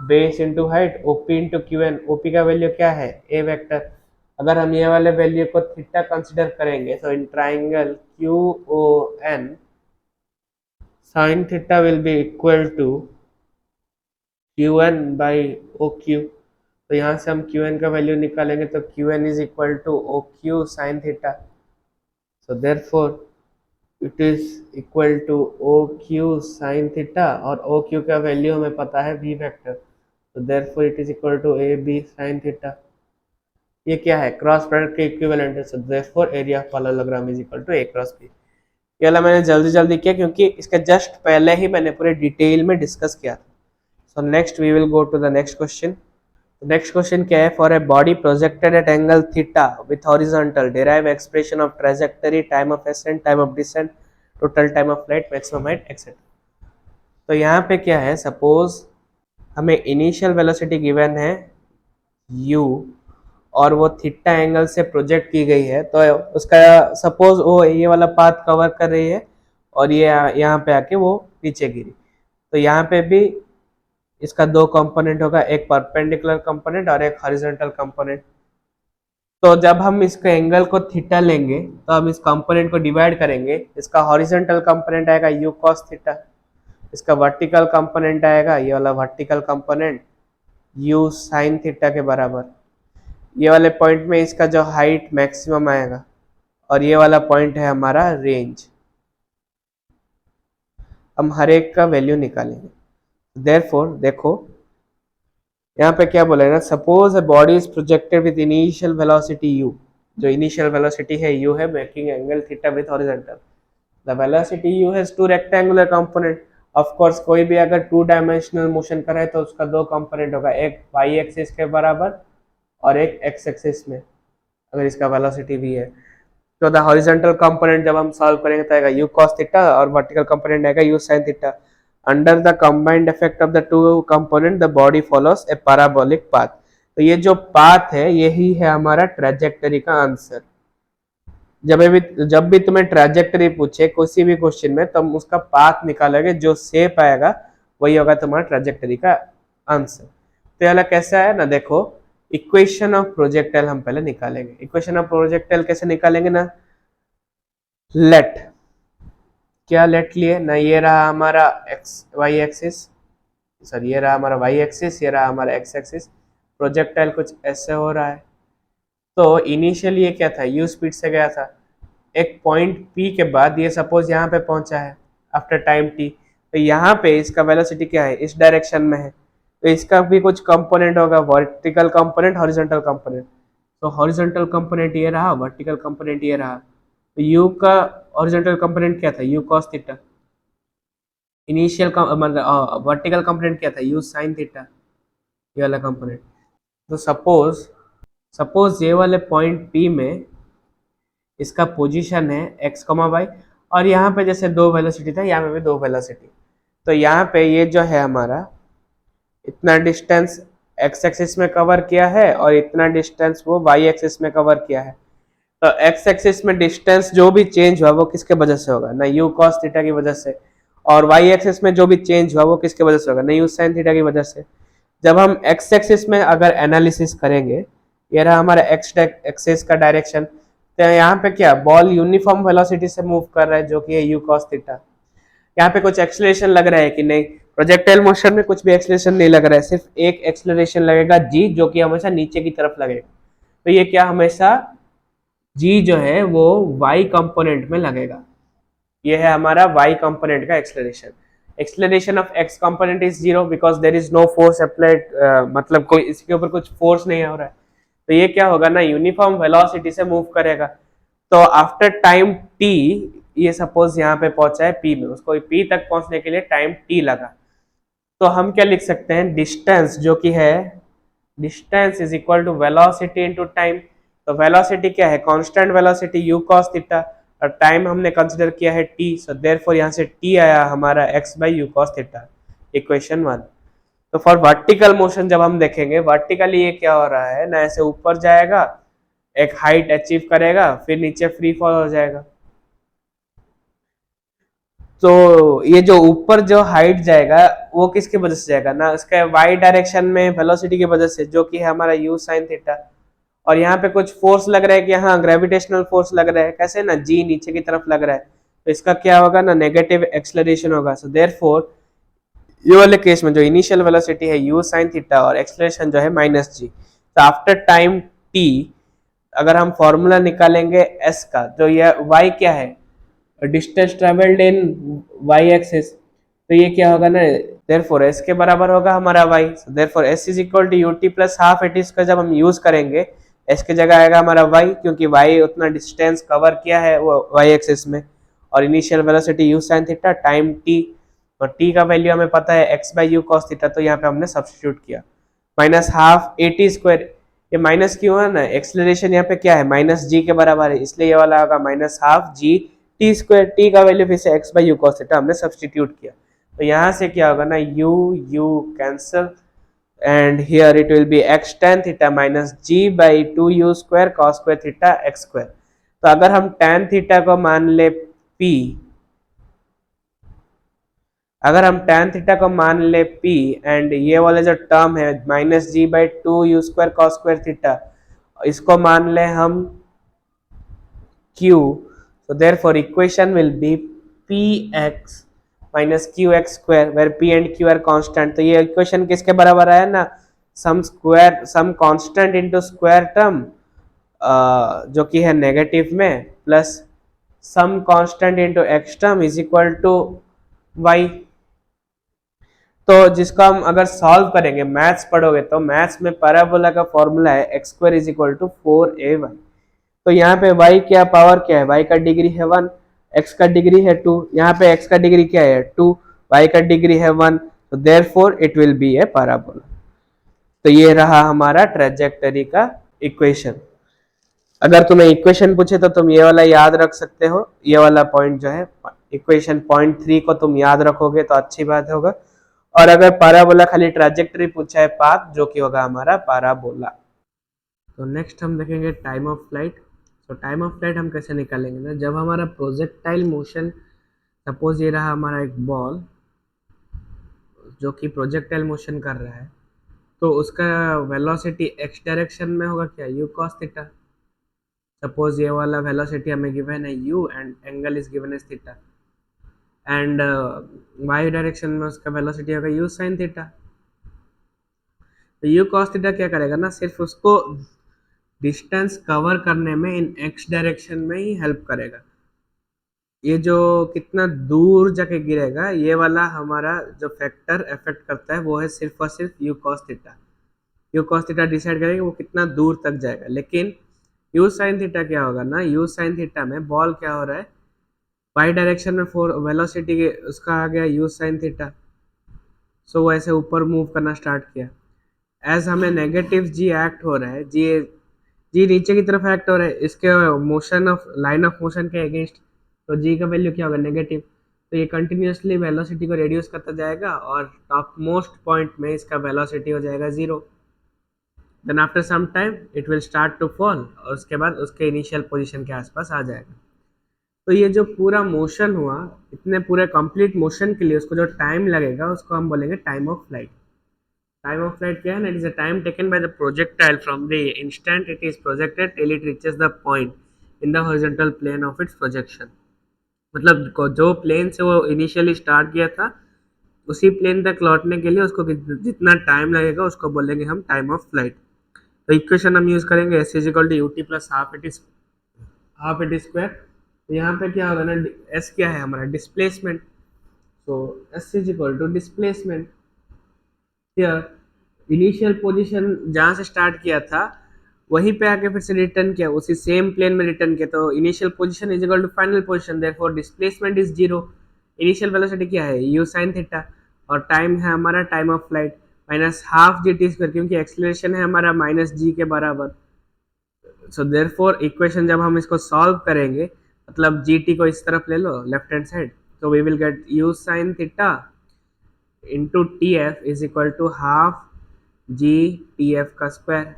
A: base into height OP into QN। OP का वैल्यू क्या है, A वेक्टर। अगर हम ये वाले वैल्यू को थीटा कंसीडर करेंगे, तो in triangle Q O N sine theta will be equal to Q N by O Q. तो यहाँ से हम क्यू एन का वैल्यू निकालेंगे तो Q N is equal to O Q sine theta. So therefore it is equal to O Q sine theta, और O Q का value हमें पता है वी वेक्टर, तो देयरफॉर it is equal to A B sine theta. ये क्या है, क्रॉस प्रोडक्ट के इक्विवेलेंट है, so therefore area of parallelogram is equal to A cross B. ये वाला मैंने जल्दी जल्दी किया क्योंकि इसका जस्ट पहले ही मैंने पूरे डिटेल में डिस्कस किया था। So next we will go to the next question. Next question क्या है, for a body projected at angle theta with horizontal derive expression of trajectory, time of ascent, time of descent, total time of flight, maximum height etcetera. तो यहाँ पे क्या है, suppose हमें initial velocity given है u और वो theta angle से प्रोजेक्ट की गई है, तो उसका सपोज वो ये वाला पाथ कवर कर रही है और ये यहाँ पे आके वो नीचे गिरी, तो यहाँ पे भी इसका दो कंपोनेंट होगा, एक परपेंडिकुलर कंपोनेंट और एक हॉरिजॉन्टल कंपोनेंट। तो जब हम इसके एंगल को थीटा लेंगे तो हम इस कंपोनेंट को डिवाइड करेंगे, इसका हॉरिजॉन्टल कंपोनेंट आएगा u cos थीटा, इसका वर्टिकल कंपोनेंट आएगा ये वाला vertical component u sin theta के बराबर। ये वाले पॉइंट में इसका जो हाइट मैक्सिमम आएगा और ये वाला पॉइंट है हमारा रेंज। हम हर एक का वैल्यू निकालेंगे। देयरफॉर देखो यहाँ पे क्या बोला है ना, suppose a body is projected with initial velocity u, जो इनिशियल वेलोसिटी है u है, making angle theta with horizontal. The velocity u has two rectangular component, of course कोई भी अगर 2 डायमेंशनल मोशन करे तो उसका 2 कंपोनेंट होगा, एक वाई एक्सिस के बराबर और एक एक्स एक्सिस में, अगर इसका वेलोसिटी भी है। तो द हॉरिजॉन्टल कंपोनेंट जब हम सॉल्व करेंगे तो आएगा यू कॉस थीटा और वर्टिकल कंपोनेंट आएगा you sine theta. Under the combined effect of the 2 component the body follows A parabolic path. तो ये जो पाथ है यही है हमारा ट्रेजेक्टरी का आंसर। जब भी तुम्हें ट्रेजेक्टरी पूछे किसी भी क्वेश्चन में, तुम उसका पाथ निकालोगे, जो शेप आएगा वही होगा तुम्हारा ट्रेजेक्टरी का आंसर। तो ये कैसा है ना, देखो इक्वेशन ऑफ प्रोजेक्टाइल हम पहले निकालेंगे। इक्वेशन ऑफ प्रोजेक्टाइल कैसे निकालेंगे ना, लेट, क्या लेट लिए ना, ये रहा हमारा एक्स वाई एक्सिस, सॉरी ये रहा हमारा वाई एक्सिस, ये रहा हमारा एक्स एक्सिस। प्रोजेक्टाइल कुछ ऐसे हो रहा है। तो इनिशियली ये क्या था, यू स्पीड से गया था, एक पॉइंट पी के बाद ये सपोज यहाँ पे पहुंचा है आफ्टर टाइम टी, तो यहाँ पे इसका वेलोसिटी क्या है, इस डायरेक्शन में है, तो इसका भी कुछ कंपोनेंट होगा, वर्टिकल कंपोनेंट, हॉरिजॉन्टल कंपोनेंट। तो हॉरिजॉन्टल कंपोनेंट ये रहा, वर्टिकल कंपोनेंट ये रहा। तो यू का हॉरिजॉन्टल कंपोनेंट क्या था, यू कॉस थीटा। इनिशियल मतलब वर्टिकल कंपोनेंट क्या था, यू साइन थीटा, ये वाला कंपोनेंट। तो सपोज ये वाले पॉइंट पी में इसका पोजीशन है एक्स कमा वाई, और यहाँ पे जैसे 2 वेलोसिटी था, यहाँ पे भी 2 वेलोसिटी। तो यहाँ पे ये जो है हमारा इतना डिस्टेंस एक्स एक्सिस में कवर किया है और इतना डिस्टेंस वो वाई एक्सिस में कवर किया है। तो एक्स एक्सिस में डिस्टेंस जो भी चेंज हुआ वो किसके वजह से होगा, ना यू कॉस थीटा की वजह से, और वाई एक्सिस में जो भी चेंज हुआ वो किसके वजह से होगा, ना यू साइन थीटा की वजह से। जब हम एक्स एक्सिस में अगर एनालिसिस करेंगे, ये रहा हमारा एक्स एक्सिस का डायरेक्शन, तो यहाँ पे क्या बॉल यूनिफॉर्म वेलोसिटी से मूव कर रहा है जो कि है यू कॉस थीटा। यहाँ पे कुछ एक्सेलरेशन लग रहा है कि नहीं, प्रोजेक्टाइल मोशन में कुछ भी एक्सेलरेशन नहीं लग रहा है, सिर्फ एक एक्सेलरेशन लगेगा जी, जो कि हमेशा नीचे की तरफ लगेगा। तो ये क्या हमेशा जी जो है वो वाई कंपोनेंट में लगेगा। ये है हमारा वाई कंपोनेंट का acceleration. Acceleration of X component is 0 because there is no force applied, मतलब कोई इसके ऊपर कुछ फोर्स नहीं हो रहा है। तो ये क्या होगा ना, यूनिफॉर्म वेलोसिटी से मूव करेगा। तो आफ्टर टाइम टी, ये सपोज यहाँ पे पहुंचा है पी में, उसको पी तक पहुंचने के लिए टाइम टी लगा। तो हम क्या लिख सकते हैं, डिस्टेंस जो कि है, distance is equal to velocity into time. तो वेलोसिटी क्या है, constant velocity you cos theta, और टाइम हमने कंसीडर किया है टी, सो देयरफॉर यहाँ से टी आया हमारा x by you cos theta, equation 1। तो फॉर वर्टिकल मोशन जब हम देखेंगे, वर्टिकली ये क्या हो रहा है ना, ऐसे ऊपर जाएगा, एक हाइट अचीव करेगा, फिर नीचे फ्री फॉल हो जाएगा। तो ये जो ऊपर जो हाइट जाएगा वो किसकी वजह से जाएगा ना, इसका वाई डायरेक्शन में वेलोसिटी की वजह से, जो कि है हमारा यू साइन थीटा। और यहाँ पे कुछ फोर्स लग रहा है कि हाँ ग्रेविटेशनल फोर्स लग रहा है, कैसे ना, जी नीचे की तरफ लग रहा है, तो इसका क्या होगा ना, नेगेटिव एक्सेलरेशन होगा। सो देयरफॉर ये वाले केस में जो इनिशियल वेलोसिटी है यू साइन थीटा और एक्सेलरेशन जो है माइनस जी। तो आफ्टर टाइम टी अगर हम फॉर्मूला निकालेंगे एस का, जो ये वाई क्या है, distance travelled in Y axis, तो ये क्या होगा ना, देयरफॉर एस के बराबर होगा हमारा Y. Therefore S is equal to UT plus half AT square. जब हम यूज करेंगे एस के जगह आएगा हमारा वाई, क्योंकि वाई उतना डिस्टेंस कवर किया है वो वाई एक्सिस में, और initial velocity u sine theta, time T, और टी का वैल्यू हमें पता है x by you cos theta, तो यहाँ पे हमने सब्स्टिट्यूट किया, माइनस हाफ एटी स्क्वायर। ये माइनस क्यों है ना, एक्सेलरेशन यहाँ पे क्या है, माइनस जी के बराबर है, इसलिए ये वाला होगा minus half g t square. T का वैल्यू फिर से x by you cos theta हमने सब्स्टिट्यूट किया, तो यहाँ से क्या होगा ना, you you cancel, and here it will be x tan theta minus g by 2u square cos square theta x square। तो अगर हम tan theta को मान ले p, अगर हम tan theta को मान ले p, एंड ये वाले जो टर्म है minus G by 2u square cos square theta, इसको मान ले हम q, so therefore equation will be px minus q x square, where p and q are constant. तो ये इक्वेशन किसके बराबर है ना, some square, some constant into square term, जो कि है नेगेटिव में, plus some constant into x term is equal to y. तो जिसको हम अगर सॉल्व करेंगे, मैथ्स पढ़ोगे तो मैथ्स में पैराबोला का फॉर्मूला है X square is equal to 4ay। तो यहाँ पे y क्या पावर क्या है, y का डिग्री है 1, x का डिग्री है 2, यहाँ पे x का डिग्री क्या है 2, y का डिग्री है 1, तो देयरफॉर it will be A parabola. तो ये रहा हमारा ट्रेजेक्टरी का इक्वेशन। अगर तुम्हें इक्वेशन पूछे तो तुम ये वाला याद रख सकते हो, ये वाला पॉइंट जो है इक्वेशन पॉइंट 3 को तुम याद रखोगे तो अच्छी बात होगा। और अगर पैराबोला खाली ट्रेजेक्टरी पूछा है पाथ, जो कि होगा हमारा पैराबोला। तो नेक्स्ट हम देखेंगे टाइम ऑफ फ्लाइट। तो टाइम ऑफ फ्लाइट हम कैसे निकालेंगे ना, जब हमारा प्रोजेक्टाइल मोशन, सपोज ये रहा हमारा एक बॉल जो कि प्रोजेक्टाइल मोशन कर रहा है, तो उसका वेलोसिटी एक्स डायरेक्शन में होगा क्या, यू कॉस थीटा। सपोज ये वाला वेलोसिटी हमें गिवन है u and angle is given as theta, and Y direction में उसका वेलोसिटी होगा u sin थीटा। तो u cos थीटा क्या करेगा ना, सिर्फ उसको डिस्टेंस कवर करने में इन x डायरेक्शन में ही हेल्प करेगा। ये जो कितना दूर जाके गिरेगा, ये वाला हमारा जो फैक्टर इफेक्ट करता है वो है सिर्फ और सिर्फ u cos theta. u cos theta decide करेगा वो कितना दूर तक जाएगा। लेकिन u sin थीटा क्या होगा ना, u sin थीटा में बॉल क्या हो रहा है, वाई डायरेक्शन में फोर वेलोसिटी उसका आ गया u sin थीटा, सो वो ऐसे ऊपर मूव करना स्टार्ट किया। एज हमें नेगेटिव जी एक्ट हो रहा है, जी नीचे की तरफ एक्ट हो रहा है इसके motion of line of motion के अगेंस्ट, तो जी का वैल्यू क्या होगा, नेगेटिव। तो ये कंटिन्यूसली वेलोसिटी को रिड्यूस करता जाएगा और टॉप मोस्ट पॉइंट में इसका वेलोसिटी हो जाएगा 0। Then after some time it will start to fall, और उसके बाद उसके इनिशियल पोजीशन के आसपास आ जाएगा। तो ये जो पूरा मोशन हुआ, इतने पूरे कंप्लीट मोशन के लिए उसको जो टाइम लगेगा उसको हम बोलेंगे time of flight. Time of flight क्या है, it is a time taken by the projectile from the instant it is projected till it reaches the point in the horizontal plane of its projection. मतलब जो plane से वो initially start किया था उसी plane तक लौटने के लिए उसको जितना टाइम लगेगा उसको बोलेंगे हम टाइम ऑफ फ्लाइट। तो इक्वेशन हम यूज करेंगे s is equal to U T plus half it square. तो यहाँ पे क्या होगा ना, एस क्या है हमारा, डिस्प्लेसमेंट। तो s is equal to displacement, initial position जहाँ से स्टार्ट किया था वहीं पे आके फिर से रिटर्न किया, उसी सेम प्लेन में रिटर्न किया, तो initial position is equal to final position, therefore displacement is 0। Initial velocity क्या है, u sin थीटा, और टाइम है हमारा time of flight minus half g t square, क्योंकि एक्सेलरेशन है हमारा माइनस जी के बराबर। सो देयरफॉर इक्वेशन जब हम इसको सॉल्व करेंगे, मतलब जी टी को इस तरफ ले लो लेफ्ट हैंड साइड, तो we will get u sin theta into t f is equal to half g t f का square.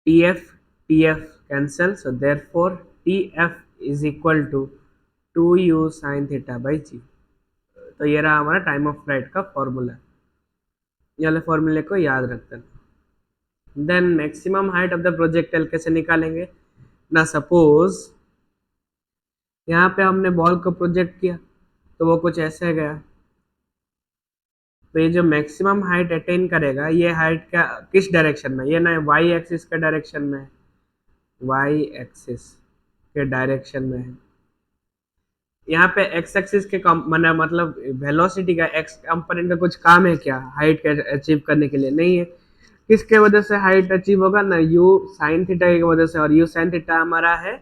A: T f cancel, so therefore t f is equal to 2u sin theta by g. तो ये रहा हमारा time of flight का formula, ये वाले फॉर्मूले को याद रखते हैं। Then maximum height of the projectile कैसे निकालेंगे ना, सपोज यहाँ पे हमने बॉल को प्रोजेक्ट किया तो वो कुछ ऐसे गया, तो ये जो मैक्सिमम हाइट अटेन करेगा ये हाइट क्या किस डायरेक्शन में, ये ना वाई एक्सिस के डायरेक्शन में है, वाई एक्सिस के डायरेक्शन में है। यहाँ पे एक्स एक्सिस के मतलब वेलोसिटी का एक्स कंपोनेंट का कुछ काम है क्या हाइट के अचीव करने के लिए, नहीं है। किसके वजह से हाइट अचीव होगा ना, u sin थीटा की वजह से, और u sin थीटा हमारा है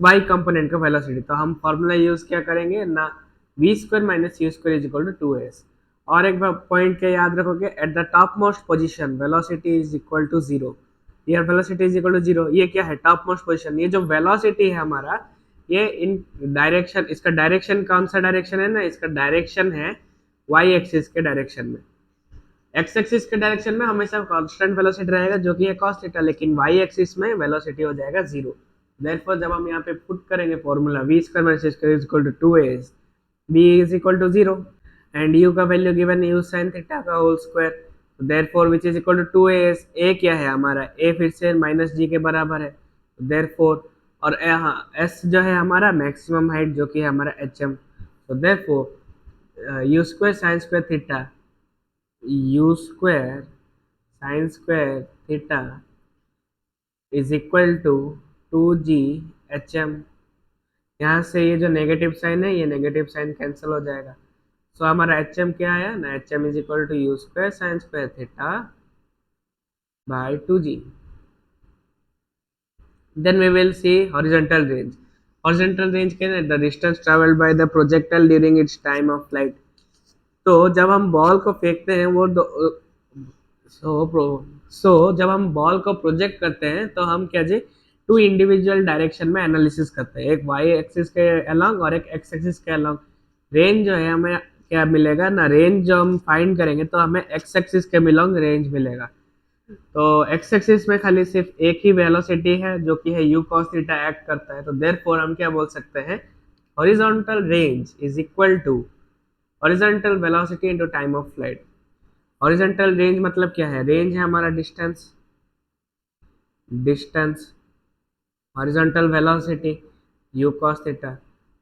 A: y कंपोनेंट का वेलोसिटी। तो हम फॉर्मूला यूज क्या करेंगे ना, v square minus you square is equal to 2s। और एक बार पॉइंट क्या याद रखोगे, at the top most position velocity is equal to 0। ये वेलोसिटी इज इक्वल टू 0, ये क्या है टॉप मोस्ट पोजिशन। ये जो वेलोसिटी है हमारा, ये इन डायरेक्शन, इसका डायरेक्शन कौन सा डायरेक्शन है ना, इसका डायरेक्शन है वाई एक्सिस के डायरेक्शन में। एक्स एक्सिस के डायरेक्शन में हमेशा कांस्टेंट वेलोसिटी रहेगा जो कि है cos थीटा, लेकिन वाई एक्सिस में वेलोसिटी हो जाएगा 0। देयरफॉर जब हम यहाँ पे पुट करेंगे formula v square minus c square is equal to 2a, b is equal to 0 and u का वैल्यू गिवन है u sin थीटा का whole square, therefore which is equal to 2a। a क्या है हमारा, a फिर से minus g के बराबर है, देयरफॉर और s जो है हमारा मैक्सिमम हाइट जो कि है हमारा hm, तो देयरफॉर u square sin square theta, u square sine square theta is equal to 2g/hm। यहाँ से ये जो नेगेटिव साइन है ये नेगेटिव साइन कैंसिल हो जाएगा, सो हमारा hm क्या आया ना, hm is equal to u square sine square theta by 2g। Then we will see horizontal range. Horizontal range क्या है, the distance travelled by the projectile during its time of flight. तो जब हम ball को फेंकते हैं वो जब हम बॉल को प्रोजेक्ट करते हैं तो हम क्या जी टू इंडिविजुअल डायरेक्शन में एनालिसिस करते हैं, एक वाई एक्सिस के अलोंग और एक एक्स एक्सिस के अलोंग। रेंज जो है हमें क्या मिलेगा ना, रेंज जो हम फाइंड करेंगे तो हमें एक्स एक्सिस के बिलोंग रेंज मिलेगा। तो एक्स एक्सिस में खाली सिर्फ एक ही वेलोसिटी है जो कि है यू कॉस थीटा एक्ट करता है, तो देयरफॉर हम क्या बोल सकते हैं, horizontal range is equal to horizontal velocity into time of flight. Horizontal range मतलब क्या है, रेंज है हमारा distance, distance horizontal velocity you cos theta,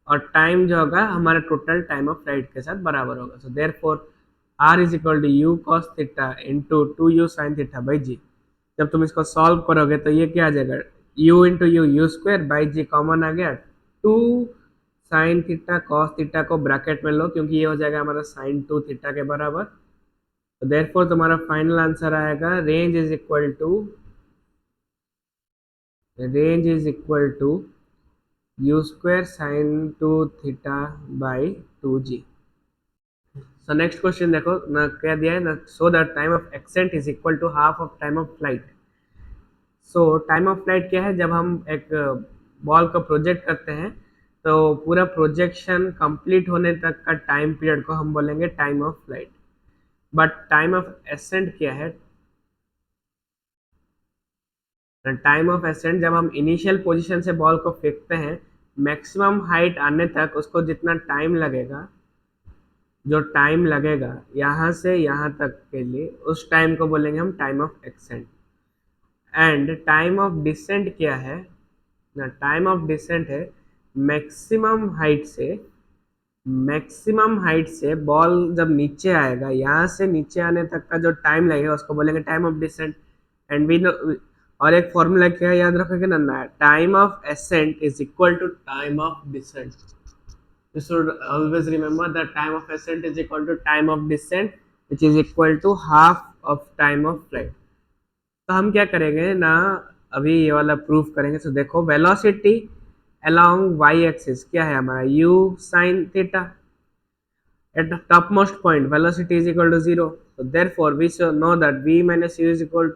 A: और टाइम जो होगा हमारा टोटल टाइम ऑफ फ्लाइट के साथ बराबर होगा। So therefore are is equal to u cos theta into two u sine theta by g. जब तुम इसको सॉल्व करोगे तो ये क्या आ जाएगा, u into u square by g common आ गया, two sine theta cos theta को ब्रैकेट में लो क्योंकि ये हो जाएगा हमारा साइन टू थीटा के बराबर। तो देयरफॉर तुम्हारा फाइनल आंसर आएगा range is equal to u square sine two theta by two g. So next question देखो ना क्या दिया है ना, so the time of ascent is equal to half of time of flight. So time of flight क्या है, जब हम एक बॉल को प्रोजेक्ट करते हैं तो पूरा प्रोजेक्शन कंप्लीट होने तक का टाइम पीरियड को हम बोलेंगे time of flight. But time of accent क्या है, टाइम ऑफ एसेंट जब हम इनिशियल पोजीशन से बॉल को फेंकते हैं मैक्सिमम हाइट आने तक उसको जितना टाइम लगेगा, जो टाइम लगेगा यहाँ से यहाँ तक के लिए, उस टाइम को बोलेंगे हम time of ascent. And time of descent क्या है ना, टाइम ऑफ डिसेंट है मैक्सिमम हाइट से बॉल जब नीचे आएगा, यहाँ से नीचे आने तक का जो टाइम लगेगा उसको बोलेंगे time of descent. And we know, और एक फॉर्मूला क्या है याद रखोगे ना, time of ascent is equal to time of descent. You should always remember that time of ascent is equal to time of descent, which is equal to half of time of flight। तो हम क्या करेंगे ना, अभी ये वाला proof करेंगे। तो देखो वेलोसिटी along y एक्सिस क्या है हमारा u sin theta, at the topmost point velocity is equal to 0, so therefore we should know that v minus u is equal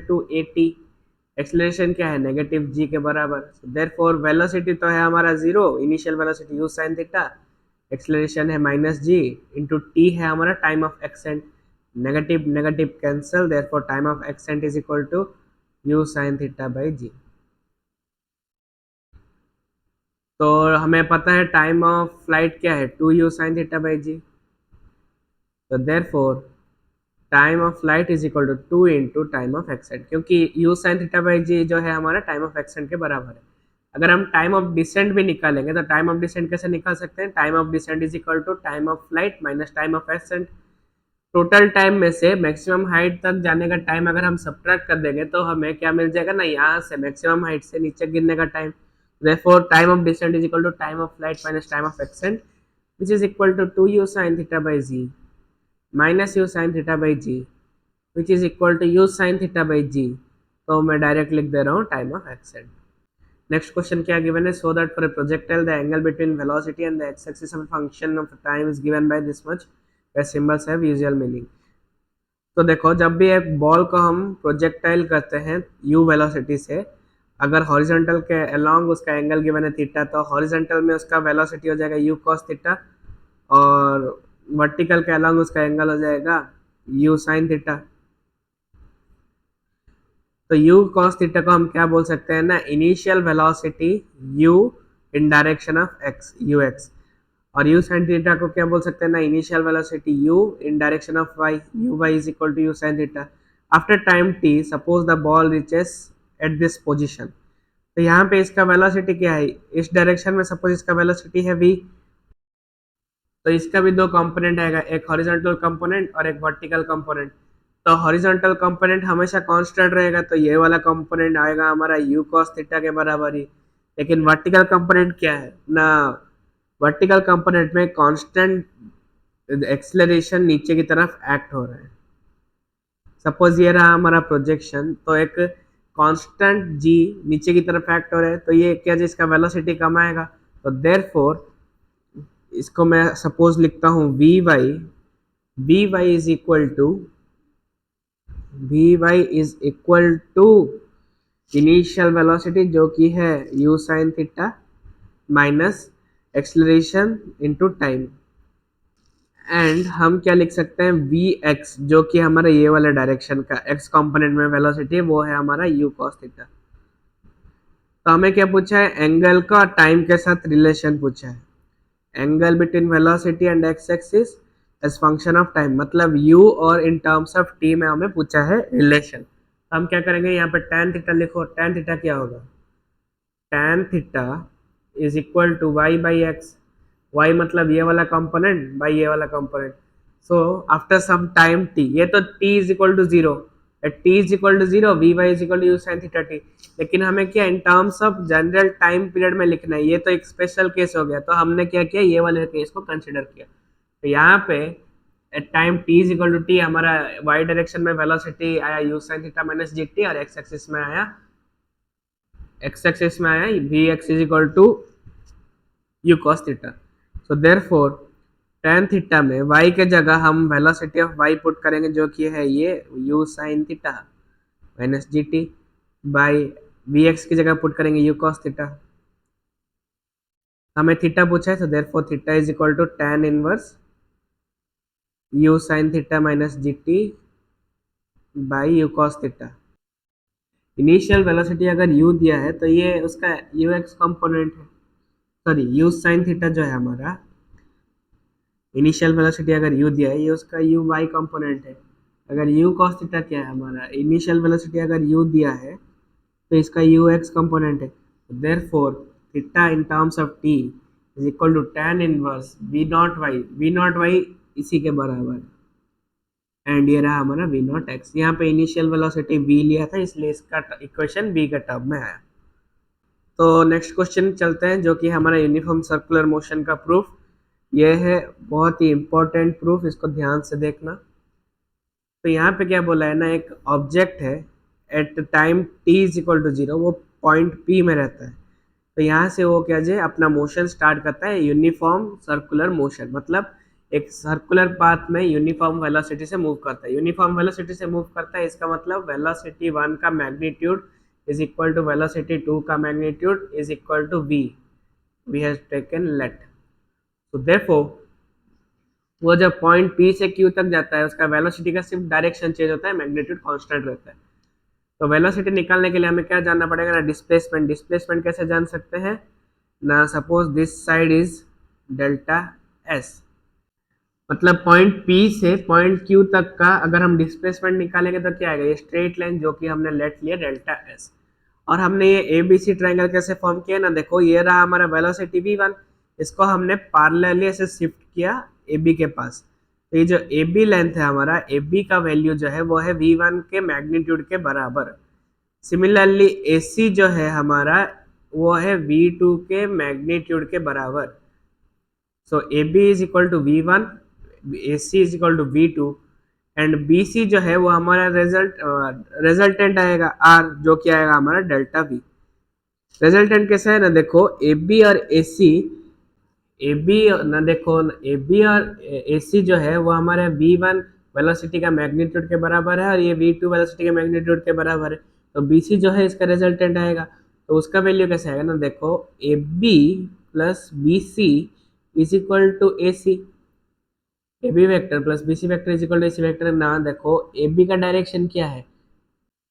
A: to at। Acceleration क्या है, नेगेटिव जी के बराबर, देयरफॉर वेलोसिटी तो है हमारा zero, initial velocity u sine theta, acceleration है minus g into t है हमारा time of ascent, negative negative cancel, therefore time of ascent is equal to u sine theta by g. तो हमें पता है टाइम ऑफ फ्लाइट क्या है, two u sine theta by g. तो therefore time of flight is equal to two into time of ascent, क्योंकि u sine theta by जी जो है हमारा टाइम ऑफ एक्सेंट के बराबर है। अगर हम टाइम ऑफ डिसेंट भी निकालेंगे तो टाइम ऑफ डिसेंट कैसे निकाल सकते हैं, time of descent is equal to time of flight minus time of ascent. Total time में से मैक्सिमम हाइट तक जाने का टाइम अगर हम सब्ट्रैक्ट कर देंगे तो हमें क्या मिल जाएगा ना, यहाँ से मैक्सिमम हाइट से नीचे गिरने का time. Therefore time of descent is equal to time of flight minus time of ascent, which is equal to two u sine theta by g minus u sine theta by g, which is equal to u sine theta by g. तो मैं direct लिख दे रहा हूँ time of ascent. Next question क्या given है, so that for a projectile the angle between velocity and the x axis of function of time is given by this much, way symbols have usual meaning. तो देखो जब भी एक ball को हम projectile करते हैं u वेलोसिटी से, अगर हॉरिजॉन्टल के अलोंग उसका एंगल गिवन है थीटा, तो हॉरिजॉन्टल में उसका वेलोसिटी हो जाएगा u cos थीटा, और वर्टिकल के अलोंग उसका एंगल हो जाएगा u sin थीटा। तो u cos थीटा को हम क्या बोल सकते हैं ना, initial velocity u in direction of x ux, और u sin थीटा को क्या बोल सकते हैं ना, initial velocity u in direction of y uy is equal to u sin theta. After time t suppose the ball reaches at this position, तो यहाँ पे इसका वेलोसिटी क्या है, इस डायरेक्शन में सपोज इसका वेलोसिटी है v, तो इसका भी दो कंपोनेंट आएगा, एक हॉरिजॉन्टल कंपोनेंट और एक वर्टिकल कंपोनेंट। तो हॉरिजॉन्टल कंपोनेंट हमेशा कांस्टेंट रहेगा, तो ये वाला कंपोनेंट आएगा हमारा u cos थीटा के बराबर ही। लेकिन वर्टिकल कंपोनेंट क्या है ना, वर्टिकल कंपोनेंट में कांस्टेंट एक्सेलरेशन नीचे की तरफ एक्ट हो रहा है। सपोज ये रहा हमारा प्रोजेक्शन, तो एक कांस्टेंट जी नीचे की तरफ एक्ट हो रहा है, तो ये क्या है, इसका वेलोसिटी कम आएगा। तो देयरफॉर इसको मैं सपोज लिखता हूँ v y is equal to initial velocity जो कि है u sin theta minus acceleration into time, and हम क्या लिख सकते हैं वी एक्स जो कि हमारा ये वाला डायरेक्शन का एक्स कंपोनेंट में वेलोसिटी है, वो है हमारा u cos थीटा। तो हमें क्या पूछा है, एंगल का टाइम के साथ रिलेशन पूछा है, angle between velocity and x axis as function of time, मतलब u और इन टर्म्स ऑफ t में हमें पूछा है रिलेशन। तो हम क्या करेंगे, यहाँ पे tan थीटा लिखो, tan थीटा क्या होगा, tan theta is equal to y by x, y मतलब ये वाला कंपोनेंट बाई ये वाला component. So after some time t, ये तो t is equal to zero, t is equal to zero, v y is equal to u sine theta t, लेकिन हमें क्या in terms of general time period में लिखना है, ये तो एक स्पेशल केस हो गया, तो हमने क्या किया, ये वाले केस को कंसिडर किया। तो यहाँ पे at time t is equal to t हमारा y डायरेक्शन में वेलोसिटी आया u sin theta minus g t, और x एक्सिस में आया v x is equal to u cos theta. So therefore tan theta में y के जगह हम वेलोसिटी ऑफ y पुट करेंगे जो कि है ये u sin theta minus g t, by v x की जगह पुट करेंगे u cos थीटा। हमें थीटा पूछा है, तो therefore theta is equal to tan inverse u sin theta minus g t by u cos theta. Initial velocity अगर u दिया है तो ये उसका ux कंपोनेंट है, सॉरी u sin थीटा जो है हमारा, इनिशियल वेलोसिटी अगर u दिया है ये उसका u y कंपोनेंट है। अगर u cos थीटा क्या है हमारा, इनिशियल वेलोसिटी अगर u दिया है तो इसका u x कंपोनेंट है। Therefore theta in terms of t is equal to tan inverse v not y इसी के बराबर, एंड ये रहा हमारा v नॉट x। यहाँ पे इनिशियल वेलोसिटी v लिया था इसलिए इसका इक्वेशन v के टर्म में आया। तो नेक्स्ट क्वेश्चन चलते हैं जो कि हमारा यूनिफॉर्म सर्कुलर मोशन का प्रूफ, ये है बहुत ही इंपॉर्टेंट प्रूफ, इसको ध्यान से देखना। तो यहाँ पे क्या बोला है ना, एक ऑब्जेक्ट है at time t is equal to zero, वो पॉइंट p में रहता है। तो यहाँ से वो क्या है अपना मोशन स्टार्ट करता है यूनिफॉर्म सर्कुलर मोशन, मतलब एक सर्कुलर पाथ में यूनिफॉर्म वेलोसिटी से मूव करता है। यूनिफॉर्म वेलोसिटी से मूव करता है इसका मतलब वेलोसिटी 1 का magnitude is equal to velocity 2 का magnitude is equal to v has taken let. तो देयरफॉर वो जब पॉइंट P से Q तक जाता है उसका वेलोसिटी का सिर्फ डायरेक्शन चेंज होता है, मैग्नीट्यूड कांस्टेंट रहता है। तो वेलोसिटी निकालने के लिए हमें क्या जानना पड़ेगा ना, डिस्प्लेसमेंट। डिस्प्लेसमेंट कैसे जान सकते हैं ना, suppose this side is delta S, मतलब पॉइंट P से पॉइंट Q तक का अगर हम डिस्प्लेसमेंट निकालेंगे तो क्या आएगा, ये स्ट्रेट लाइन जो कि हमने लेट लिया डेल्टा एस। और हमने ये ABC ट्रायंगल कैसे फॉर्म किया ना, देखो ये रहा हमारा वेलोसिटी v1, इसको हमने पैरेलली ऐसे शिफ्ट किया AB के पास। तो ये जो AB लेंथ है हमारा, AB का वैल्यू जो है वो है v1 के मैग्नीट्यूड के बराबर। सिमिलरली AC जो है हमारा वो है v2 के मैग्नीट्यूड के बराबर। So AB is equal to v1, AC is equal to v2, and BC जो है वो हमारा रिजल्टेंट आएगा R, जो कि आएगा हमारा डेल्टा V। रिजल्टेंट कैसा है ना, देखो AB और AC, AB ना देखो AB और AC जो है वो हमारे V1 वेलोसिटी का मैग्नीट्यूड के बराबर है और ये V2 वेलोसिटी के मैग्नीट्यूड के बराबर है। तो BC जो है इसका रिजल्टेंट आएगा, तो उसका वैल्यू कैसे आएगा ना, देखो AB plus BC is equal to AC, AB vector plus BC vector is equal to AC vector ना। देखो AB का डायरेक्शन क्या है,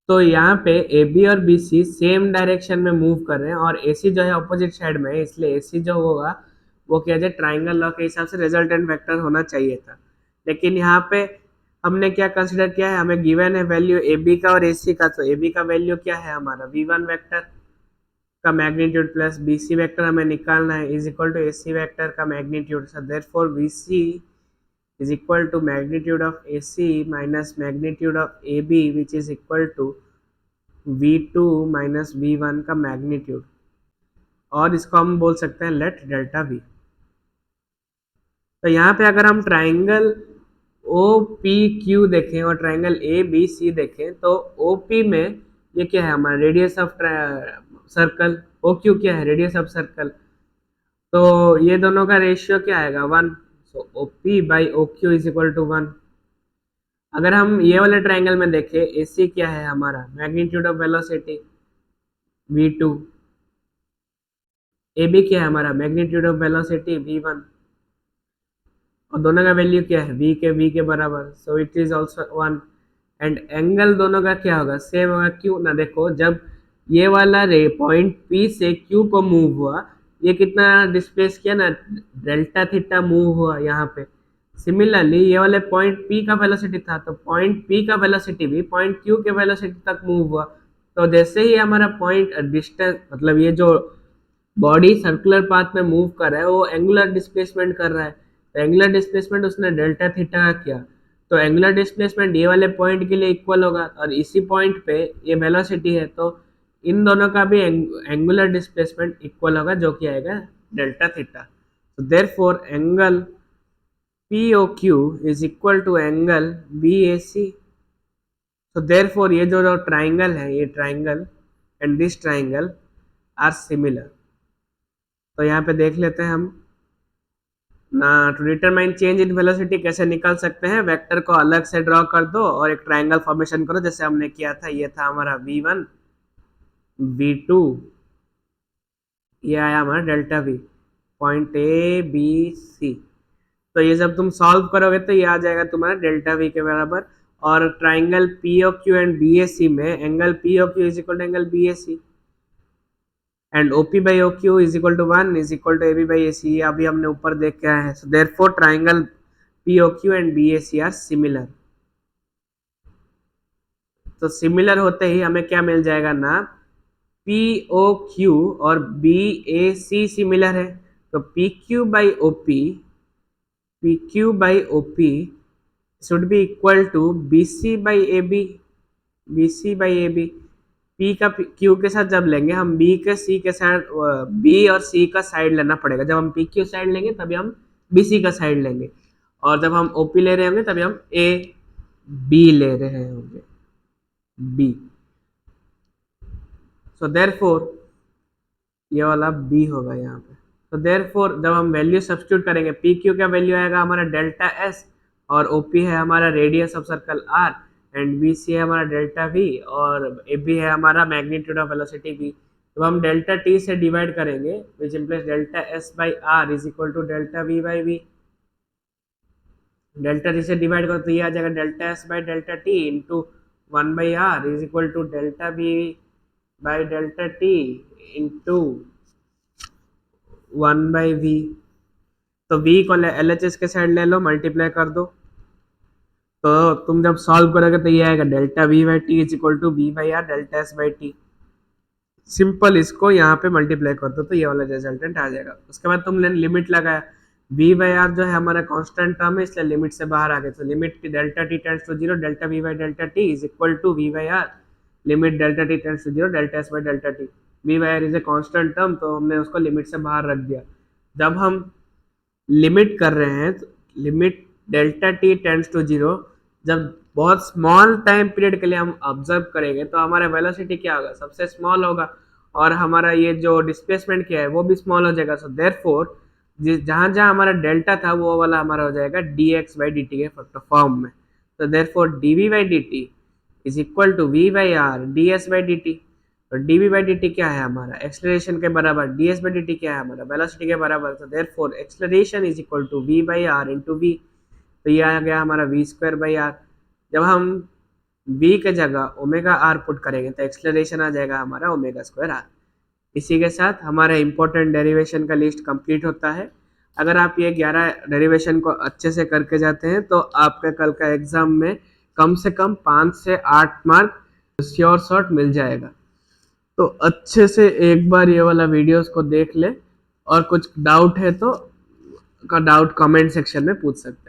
A: तो यहाँ पे AB और BC सेम डायरेक्शन में मूव कर रहे हैं और AC जो है अपोजिट साइड में है, इसलिए AC जो होगा वो क्या है, ट्राइंगल लॉ के हिसाब से रिजल्टेंट वेक्टर होना चाहिए था। लेकिन यहाँ पे हमने क्या कंसिडर किया है, हमें गिवन है वैल्यू AB का और AC का, तो AB का वैल्यू क्या है हमारा V1 वेक्टर का मैग्नीट्यूड प्लस BC वेक्टर हमें निकालना है is equal to AC vector का magnitude. So therefore VC is equal to magnitude of AC minus magnitude of AB which is equal to V2 minus V1 का magnitude, और इसको हम बोल सकते हैं लेट डेल्टा V। तो यहाँ पे अगर हम ट्राइंगल OPQ देखें और ट्राइंगल ABC देखें तो OP में ये क्या है हमारा radius of circle, O Q क्या है रेडियस ऑफ सर्कल, तो ये दोनों का रेशियो क्या आएगा 1, so o p by O q is equal to 1। अगर हम ये वाले ट्राइंगल में देखें, ए सी क्या है हमारा magnitude of velocity v2, A B क्या है हमारा मैग्नीट्यूड ऑफ वेलोसिटी v1, और दोनों का वैल्यू क्या है v के बराबर, so it is also 1। And angle दोनों का क्या होगा सेम होगा, क्यों ना देखो जब ये वाला रे पॉइंट P से Q को मूव हुआ, ये कितना डिस्प्लेस किया ना, डेल्टा थीटा मूव हुआ यहाँ पे। सिमिलरली ये वाले पॉइंट P का वेलोसिटी था, तो पॉइंट P का वेलोसिटी भी पॉइंट Q के वेलोसिटी तक मूव हुआ। तो जैसे ही हमारा पॉइंट डिस्टेंस मतलब ये जो बॉडी सर्कुलर पाथ में मूव कर रहा है वो एंगुलर डिस्प्लेसमेंट कर रहा है, तो एंगुलर डिस्प्लेसमेंट उसने डेल्टा थीटा का किया, तो एंगुलर डिस्प्लेसमेंट ये वाले पॉइंट के लिए इक्वल होगा, और इसी पॉइंट पे ये वेलोसिटी है, तो इन दोनों का भी एंगुलर डिस्प्लेसमेंट इक्वल होगा, जो कि आएगा डेल्टा थीटा। तो therefore angle POQ is equal to angle BAC। तो देयरफॉर ये जो ट्राइंगल है, ये triangle and this triangle are similar. तो यहाँ पे देख लेते हैं हम ना, to determine change in velocity कैसे निकाल सकते हैं, वेक्टर को अलग से ड्रॉ कर दो और एक ट्राइंगल फॉर्मेशन करो जैसे हमने किया था। ये था हमारा v1 v2, ये आया हमारा डेल्टा v, पॉइंट ABC। तो ये जब तुम सॉल्व करोगे तो ये आ जाएगा तुम्हारा डेल्टा v के बराबर, और ट्राइंगल POQ एंड BAC में angle POQ is equal to angle BAC and OP by OQ is equal to 1 is equal to AB by AC। ये अभी हमने ऊपर देख के आए हैं। So therefore triangle POQ and BAC are similar. तो सिमिलर होते ही हमें क्या मिल जाएगा ना, POQ और BAC सिमिलर है, तो PQ by OP should be equal to BC by AB, P का Q के साथ जब लेंगे हम B के C के साइड, B और C का साइड लेना पड़ेगा। जब हम PQ साइड लेंगे तभी हम BC का साइड लेंगे, और जब हम OP ले रहे होंगे तभी हम AB ले रहे होंगे, B। सो देयरफॉर ये वाला B होगा यहाँ पे। तो देयरफॉर जब हम वैल्यू सब्स्टिट्यूट करेंगे, PQ का वैल्यू आएगा हमारा डेल्टा S, और OP है हमारा radius of circle R, and BC है हमारा डेल्टा V, और AB है हमारा मैग्नीट्यूड ऑफ वेलोसिटी V। तो हम डेल्टा T से डिवाइड करेंगे, which implies delta S by R is equal to delta V by V। Delta T से डिवाइड करो तो ये आ जाएगा delta S by delta T into 1 by R is equal to delta V by delta T into 1 by V। तो V को LHS के side ले लो, मल्टीप्लाई कर दो, तो तुम जब सॉल्व करोगे तो ये आएगा delta V by t is equal to V by r delta S by t. Simple इसको यहाँ पे मल्टीप्लाई कर दो तो ये वाला रिजल्टेंट आ जाएगा। उसके बाद तुमने लिमिट लगाया, V बाई आर जो है हमारा कांस्टेंट टर्म है, इसलिए लिमिट से बाहर आ गए, तो limit delta t tends to 0 delta V by delta t is equal to V by r, limit delta t tends to 0 delta S by delta t. V by r is a constant term, तो हमने उसको limit से बाहर रख दिया। जब हम limit कर रहे हैं तो limit delta t tends to 0, जब बहुत स्मॉल टाइम पीरियड के लिए हम ऑब्जर्व करेंगे तो हमारा वेलोसिटी क्या होगा, सबसे स्मॉल होगा, और हमारा ये जो डिस्प्लेसमेंट क्या है वो भी स्मॉल हो जाएगा। सो देयरफॉर जहाँ जहाँ हमारा डेल्टा था वो वाला हमारा हो जाएगा dx बाई डी टी के फॉर्म में। तो therefore dv by d t is equal to v by r ds by d t. तो dv बाई डी टी क्या है हमारा एक्सलरेशन के बराबर, ds बाई डी टी क्या है हमारा वेलोसिटी के बराबर। तो therefore acceleration is equal to v by r into v। तो ये आ गया हमारा v स्क्वायर बाई आर। जब हम v के जगह ओमेगा आर पुट करेंगे तो एक्सलरेशन आ जाएगा हमारा ओमेगा स्क्वायर आर। इसी के साथ हमारा इम्पोर्टेंट डेरिवेशन का लिस्ट कंप्लीट होता है। अगर आप ये 11 डेरिवेशन को अच्छे से करके जाते हैं तो आपका कल का एग्जाम में कम से कम 5 से 8 मार्क श्योर शॉट मिल जाएगा। तो अच्छे से एक बार ये वाला वीडियोस को देख ले, और कुछ डाउट है तो का डाउट कमेंट सेक्शन में पूछ सकते हैं।